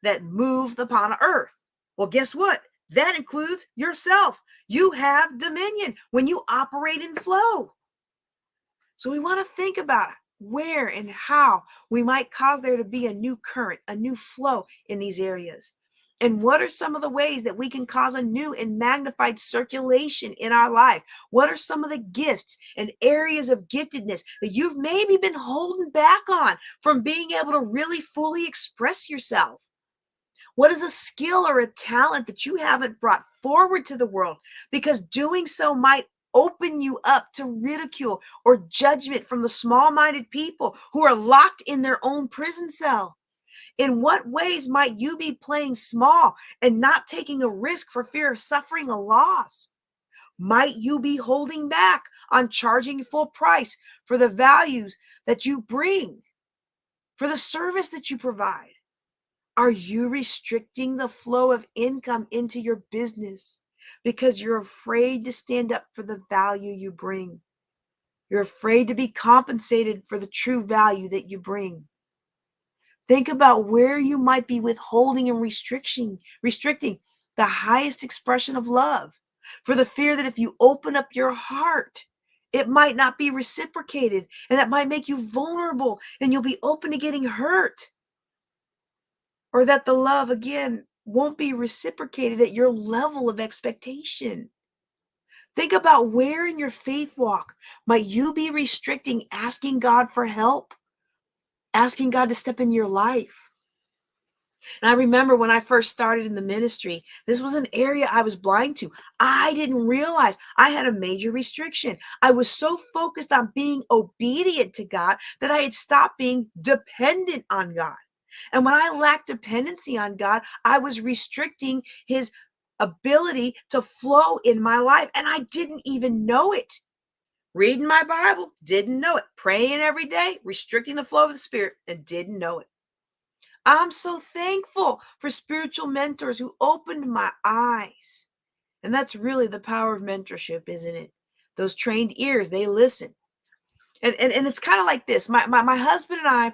that moves upon earth. Well, guess what? That includes yourself. You have dominion when you operate in flow. So we want to think about where and how we might cause there to be a new current, a new flow in these areas. And what are some of the ways that we can cause a new and magnified circulation in our life? What are some of the gifts and areas of giftedness that you've maybe been holding back on from being able to really fully express yourself? What is a skill or a talent that you haven't brought forward to the world because doing so might open you up to ridicule or judgment from the small-minded people who are locked in their own prison cell? In what ways might you be playing small and not taking a risk for fear of suffering a loss? Might you be holding back on charging full price for the values that you bring, for the service that you provide? Are you restricting the flow of income into your business because you're afraid to stand up for the value you bring? You're afraid to be compensated for the true value that you bring. Think about where you might be withholding and restricting the highest expression of love for the fear that if you open up your heart, it might not be reciprocated, and that might make you vulnerable and you'll be open to getting hurt. Or that the love, again, won't be reciprocated at your level of expectation. Think about where in your faith walk might you be restricting asking God for help, asking God to step in your life. And I remember when I first started in the ministry, this was an area I was blind to. I didn't realize I had a major restriction. I was so focused on being obedient to God that I had stopped being dependent on God. And when I lacked dependency on God, I was restricting his ability to flow in my life. And I didn't even know it. Reading my Bible, didn't know it. Praying every day, restricting the flow of the Spirit, and didn't know it. I'm so thankful for spiritual mentors who opened my eyes. And that's really the power of mentorship, isn't it? Those trained ears, they listen. And it's kind of like this. My husband and I,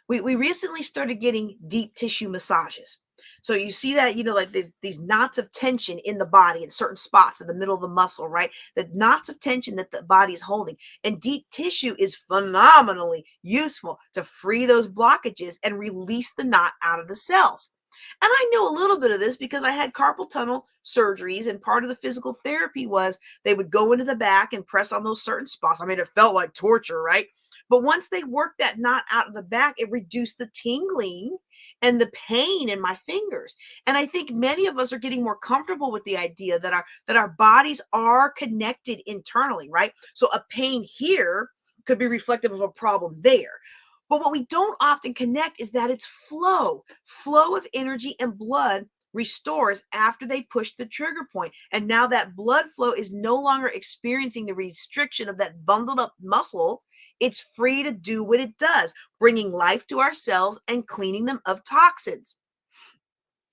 we recently started getting deep tissue massages. So you see that, like these knots of tension in the body in certain spots in the middle of the muscle, right? The knots of tension that the body is holding. And deep tissue is phenomenally useful to free those blockages and release the knot out of the cells. And I knew a little bit of this because I had carpal tunnel surgeries, and part of the physical therapy was they would go into the back and press on those certain spots. I mean, it felt like torture, right? But once they worked that knot out of the back, it reduced the tingling and the pain in my fingers. And I think many of us are getting more comfortable with the idea that our bodies are connected internally, right? So a pain here could be reflective of a problem there. But what we don't often connect is that it's flow of energy and blood restores after they push the trigger point. And now that blood flow is no longer experiencing the restriction of that bundled up muscle. It's free to do what it does, bringing life to our cells and cleaning them of toxins.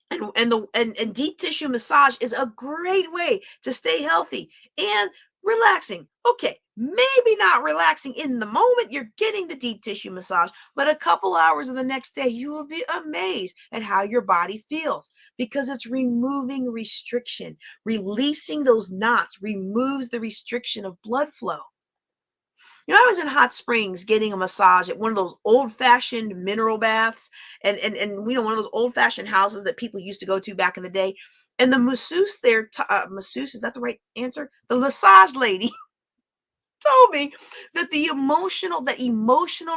And deep tissue massage is a great way to stay healthy and relaxing. Okay, maybe not relaxing in the moment you're getting the deep tissue massage, but a couple hours of the next day, you will be amazed at how your body feels because it's removing restriction. Releasing those knots removes the restriction of blood flow. I was in Hot Springs getting a massage at one of those old-fashioned mineral baths, and one of those old-fashioned houses that people used to go to back in the day. And the masseuse there, masseuse, is that the right answer? The massage lady told me that the emotional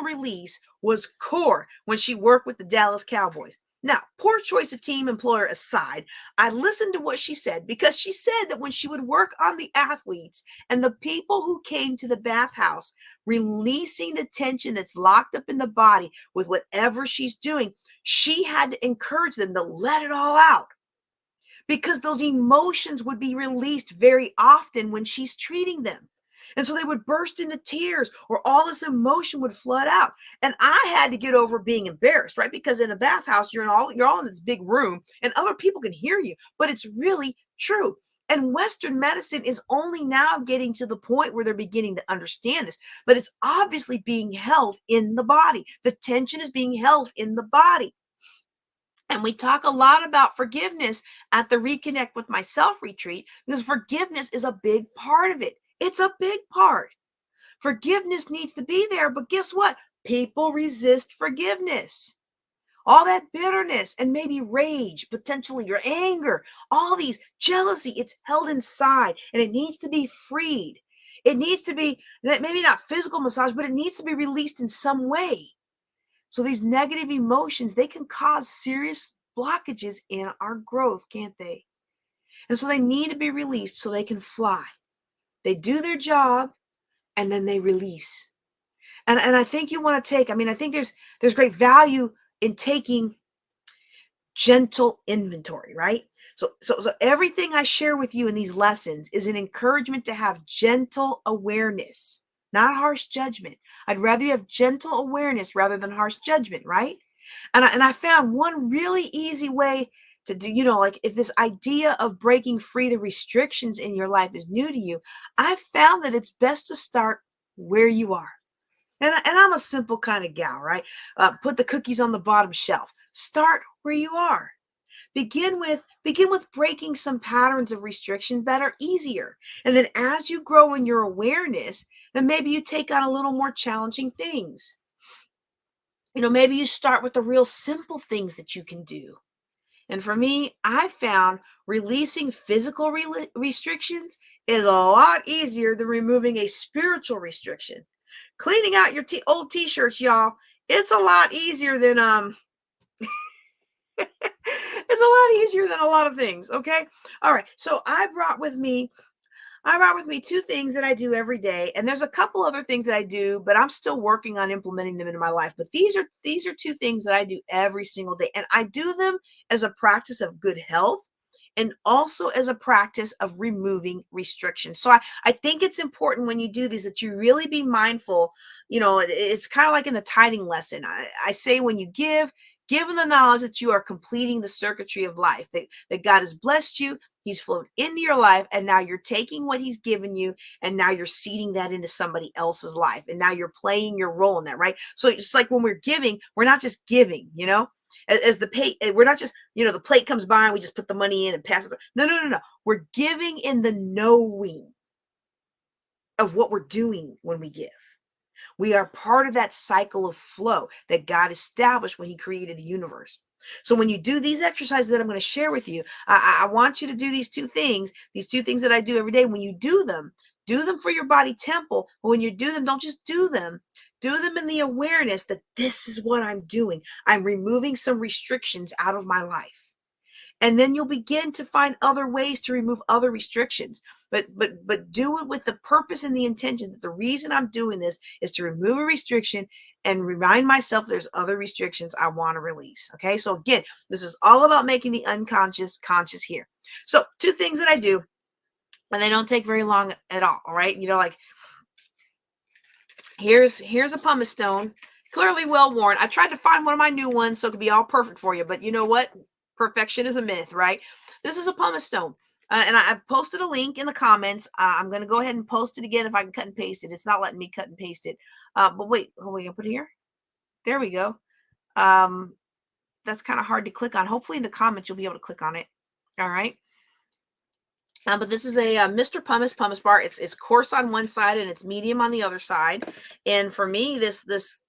release was core when she worked with the Dallas Cowboys. Now, poor choice of team employer aside, I listened to what she said because she said that when she would work on the athletes and the people who came to the bathhouse, releasing the tension that's locked up in the body with whatever she's doing, she had to encourage them to let it all out because those emotions would be released very often when she's treating them. And so they would burst into tears or all this emotion would flood out. And I had to get over being embarrassed, right? Because in a bathhouse, you're all in this big room and other people can hear you, but it's really true. And Western medicine is only now getting to the point where they're beginning to understand this, but it's obviously being held in the body. The tension is being held in the body. And we talk a lot about forgiveness at the Reconnect with Myself retreat because forgiveness is a big part of it. It's a big part. Forgiveness needs to be there, but guess what? People resist forgiveness. All that bitterness and maybe rage, potentially your anger, all these jealousy, it's held inside and it needs to be freed. It needs to be maybe not physical massage, but it needs to be released in some way. So these negative emotions, they can cause serious blockages in our growth, can't they? And so they need to be released so they can fly. They do their job and then they release. And I think you want to take, I think there's great value in taking gentle inventory, right? So everything I share with you in these lessons is an encouragement to have gentle awareness, not harsh judgment. I'd rather you have gentle awareness rather than harsh judgment, right? And I found one really easy way to do, like if this idea of breaking free the restrictions in your life is new to you, I found that it's best to start where you are. And I'm a simple kind of gal, right? Put the cookies on the bottom shelf. Start where you are. Begin with breaking some patterns of restrictions that are easier. And then as you grow in your awareness, then maybe you take on a little more challenging things. Maybe you start with the real simple things that you can do. And for me, I found releasing physical restrictions is a lot easier than removing a spiritual restriction. Cleaning out your old t-shirts, y'all, it's a lot easier than it's a lot easier than a lot of things, okay? All right. So I brought with me two things that I do every day, and there's a couple other things that I do, but I'm still working on implementing them into my life. But these are two things that I do every single day, and I do them as a practice of good health and also as a practice of removing restrictions. So I think it's important when you do these that you really be mindful. It's kind of like in the tithing lesson. I say when you give them the knowledge that you are completing the circuitry of life, that God has blessed you. He's flowed into your life, and now you're taking what he's given you, and now you're seeding that into somebody else's life, and now you're playing your role in that, right? So it's like when we're giving, we're not just giving, as the pay, we're not just, the plate comes by and we just put the money in and pass it. No, no, no, no. We're giving in the knowing of what we're doing when we give. We are part of that cycle of flow that God established when he created the universe. So when you do these exercises that I'm going to share with you, I want you to do these two things that I do every day. When you do them for your body temple. But when you do them, don't just do them. Do them in the awareness that this is what I'm doing. I'm removing some restrictions out of my life. And then you'll begin to find other ways to remove other restrictions. But do it with the purpose and the intention that the reason I'm doing this is to remove a restriction and remind myself there's other restrictions I want to release. Okay. So again, this is all about making the unconscious conscious here. So two things that I do, and they don't take very long at all. All right. Like here's a pumice stone, clearly well worn. I tried to find one of my new ones so it could be all perfect for you, but you know what? Perfection is a myth, right? This is a pumice stone. And I've posted a link in the comments. I'm going to go ahead and post it again if I can cut and paste it. It's not letting me cut and paste it. But wait, are we going to put it here? There we go. That's kind of hard to click on. Hopefully in the comments, you'll be able to click on it. All right. But this is a Mr. Pumice bar. It's coarse on one side and it's medium on the other side. And for me, this is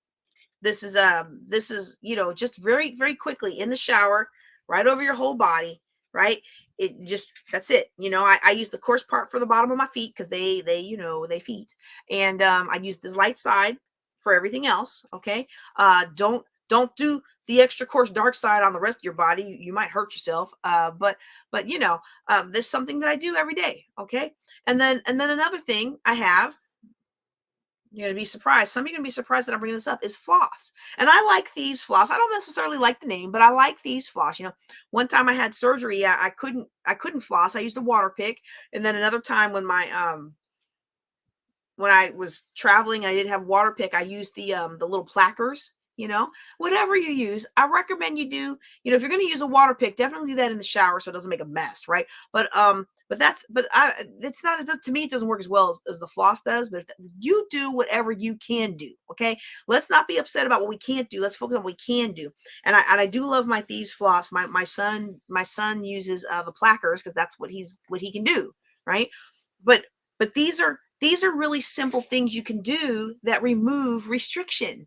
just very, very quickly in the shower, right over your whole body, right? That's it. I use the coarse part for the bottom of my feet because they feet. And I use this light side for everything else. Okay. Don't Don't do the extra course dark side on the rest of your body. You might hurt yourself. But this is something that I do every day. Okay. And then another thing I have, you're gonna be surprised. Some of you are gonna be surprised that I'm bringing this up, is floss. And I like thieves floss. I don't necessarily like the name, but I like thieves floss. One time I had surgery, I couldn't floss. I used a water pick. And then another time when I was traveling and I didn't have water pick, I used the little plackers. Whatever you use, I recommend you do. If you're going to use a water pick, definitely do that in the shower so it doesn't make a mess, right? But it's not as, to me, it doesn't work as well as the floss does. But you do whatever you can do, okay? Let's not be upset about what we can't do. Let's focus on what we can do. And I do love my thieves floss. My son uses the plackers because that's what he can do, right? But these are really simple things you can do that remove restriction.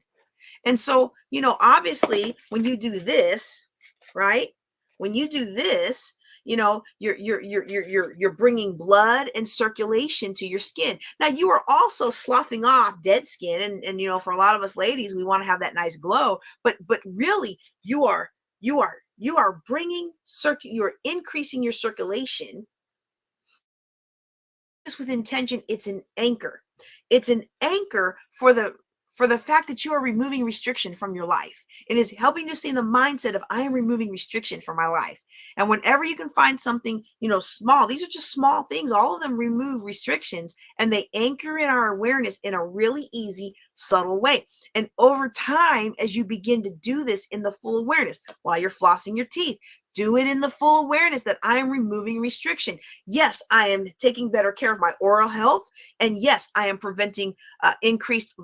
And so, obviously, when you do this, right? When you do this, you're bringing blood and circulation to your skin. Now, you are also sloughing off dead skin, and for a lot of us ladies, we want to have that nice glow. But really, you are you're increasing your circulation. With intention, it's an anchor. It's an anchor for the fact that you are removing restriction from your life. It is helping you stay in the mindset of, I am removing restriction from my life. And whenever you can find something, small, these are just small things. All of them remove restrictions, and they anchor in our awareness in a really easy, subtle way. And over time, as you begin to do this in the full awareness, while you're flossing your teeth, do it in the full awareness that I am removing restriction. Yes, I am taking better care of my oral health. And yes, I am preventing increased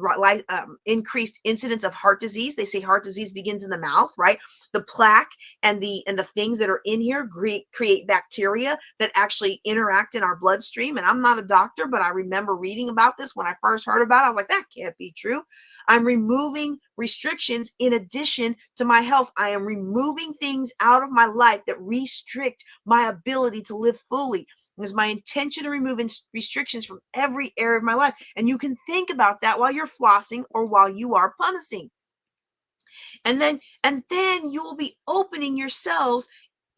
incidence of heart disease. They say heart disease begins in the mouth, right? The plaque and the things that are in here create bacteria that actually interact in our bloodstream. And I'm not a doctor, but I remember reading about this when I first heard about it. I was like, that can't be true. I'm removing restrictions in addition to my health. I am removing things out of my life that restrict my ability to live fully. It is my intention to remove restrictions from every area of my life. And you can think about that while you're flossing or while you are pumicing. And then you will be opening yourselves.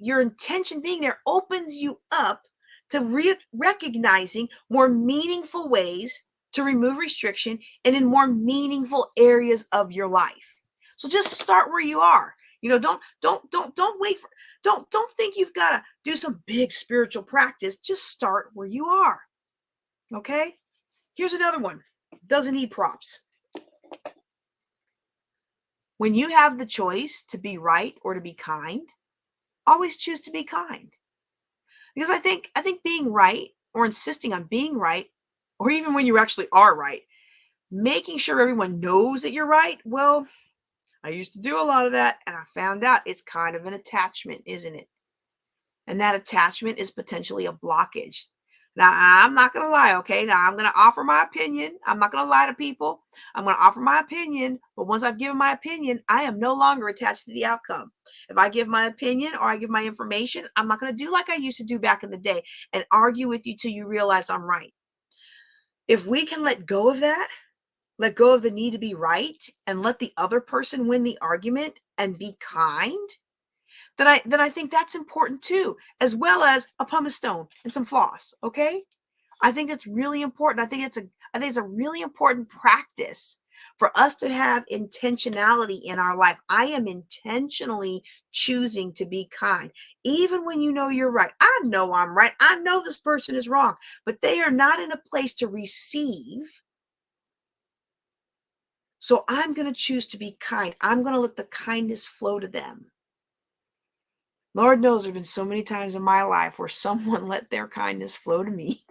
Your intention being there opens you up to recognizing more meaningful ways to remove restriction and in more meaningful areas of your life. So just start where you are. Don't wait for, don't think you've got to do some big spiritual practice. Just start where you are. Okay? Here's another one. Doesn't need props. When you have the choice to be right or to be kind, always choose to be kind. Because I think being right, or insisting on being right, or even when you actually are right, making sure everyone knows that you're right, well, I used to do a lot of that, and I found out it's kind of an attachment, isn't it? And that attachment is potentially a blockage. Now, I'm not going to lie, okay? Now, I'm going to offer my opinion. I'm not going to lie to people. I'm going to offer my opinion. But once I've given my opinion, I am no longer attached to the outcome. If I give my opinion or I give my information, I'm not going to do like I used to do back in the day and argue with you till you realize I'm right. If we can let go of that, let go of the need to be right, and let the other person win the argument and be kind, then I think that's important too, as well as a pumice stone and some floss. Okay, I think that's really important. I think it's a really important practice for us to have intentionality in our life. I am intentionally choosing to be kind, even when you know you're right. I know I'm right. I know this person is wrong, but they are not in a place to receive. So I'm going to choose to be kind. I'm going to let the kindness flow to them. Lord knows there have been so many times in my life where someone let their kindness flow to me.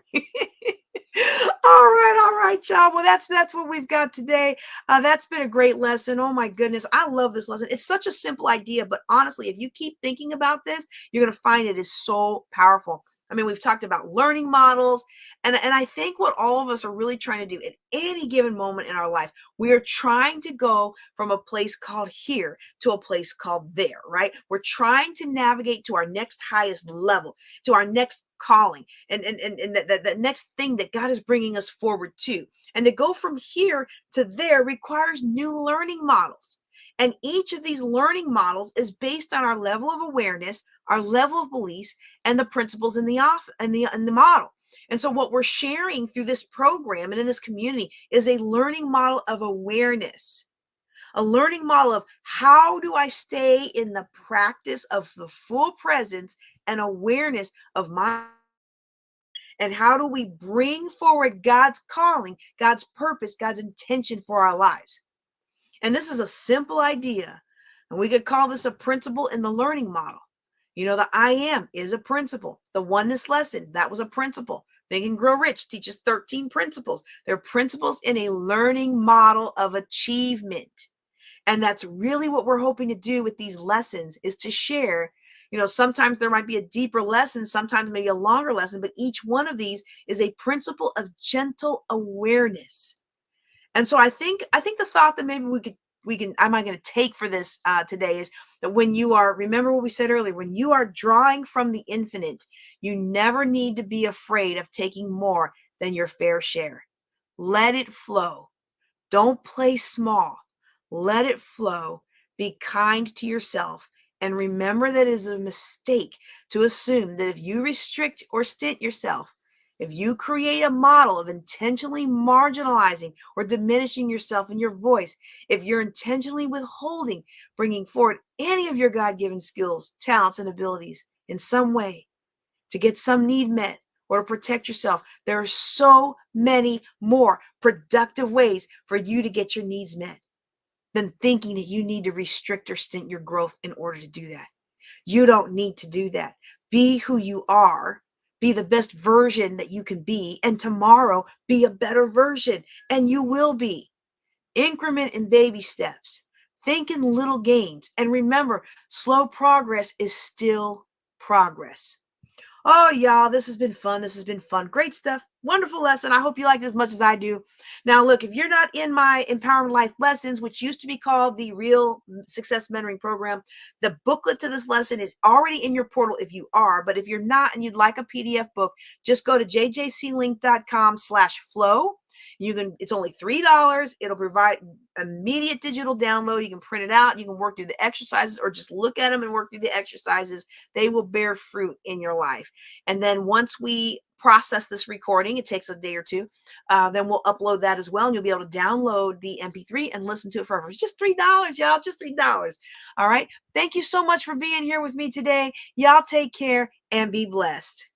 All right, y'all. Well, that's what we've got today. That's been a great lesson. Oh my goodness, I love this lesson. It's such a simple idea, but honestly, if you keep thinking about this, you're gonna find it is so powerful. I mean, we've talked about learning models, and I think what all of us are really trying to do at any given moment in our life, we are trying to go from a place called here to a place called there, right? We're trying to navigate to our next highest level, to our next calling, and the next thing that God is bringing us forward to. And to go from here to there requires new learning models. And each of these learning models is based on our level of awareness, our level of beliefs, and the principles in the model. And so what we're sharing through this program and in this community is a learning model of awareness, a learning model of how do I stay in the practice of the full presence and awareness of my, and how do we bring forward God's calling, God's purpose, God's intention for our lives. And this is a simple idea. And we could call this a principle in the learning model. You know, the I am is a principle. The oneness lesson, that was a principle. Think and Grow Rich teaches 13 principles. They're principles in a learning model of achievement. And that's really what we're hoping to do with these lessons, is to share. You know, sometimes there might be a deeper lesson, sometimes maybe a longer lesson, but each one of these is a principle of gentle awareness. And so I think the thought that maybe I'm going to take for this today is that when you are, remember what we said earlier, when you are drawing from the infinite, you never need to be afraid of taking more than your fair share. Let it flow. Don't play small. Let it flow. Be kind to yourself. And remember that it is a mistake to assume that if you restrict or stint yourself, if you create a model of intentionally marginalizing or diminishing yourself and your voice, if you're intentionally withholding bringing forward any of your God-given skills, talents, and abilities in some way to get some need met or to protect yourself, there are so many more productive ways for you to get your needs met than thinking that you need to restrict or stint your growth in order to do that. You don't need to do that. Be who you are. Be the best version that you can be. And tomorrow, be a better version. And you will be. Increment in baby steps. Think in little gains. And remember, slow progress is still progress. Oh, y'all, this has been fun. This has been fun. Great stuff. Wonderful lesson. I hope you liked it as much as I do. Now, look, if you're not in my Empowerment Life lessons, which used to be called the Real Success Mentoring Program, the booklet to this lesson is already in your portal if you are. But if you're not and you'd like a PDF book, just go to jjclink.com/flow. It's only $3. It'll provide immediate digital download. You can print it out. You can work through the exercises or just look at them and work through the exercises. They will bear fruit in your life. And then once we process this recording, it takes a day or two, then we'll upload that as well. And you'll be able to download the MP3 and listen to it forever. It's just $3, y'all, just $3. All right. Thank you so much for being here with me today. Y'all take care and be blessed.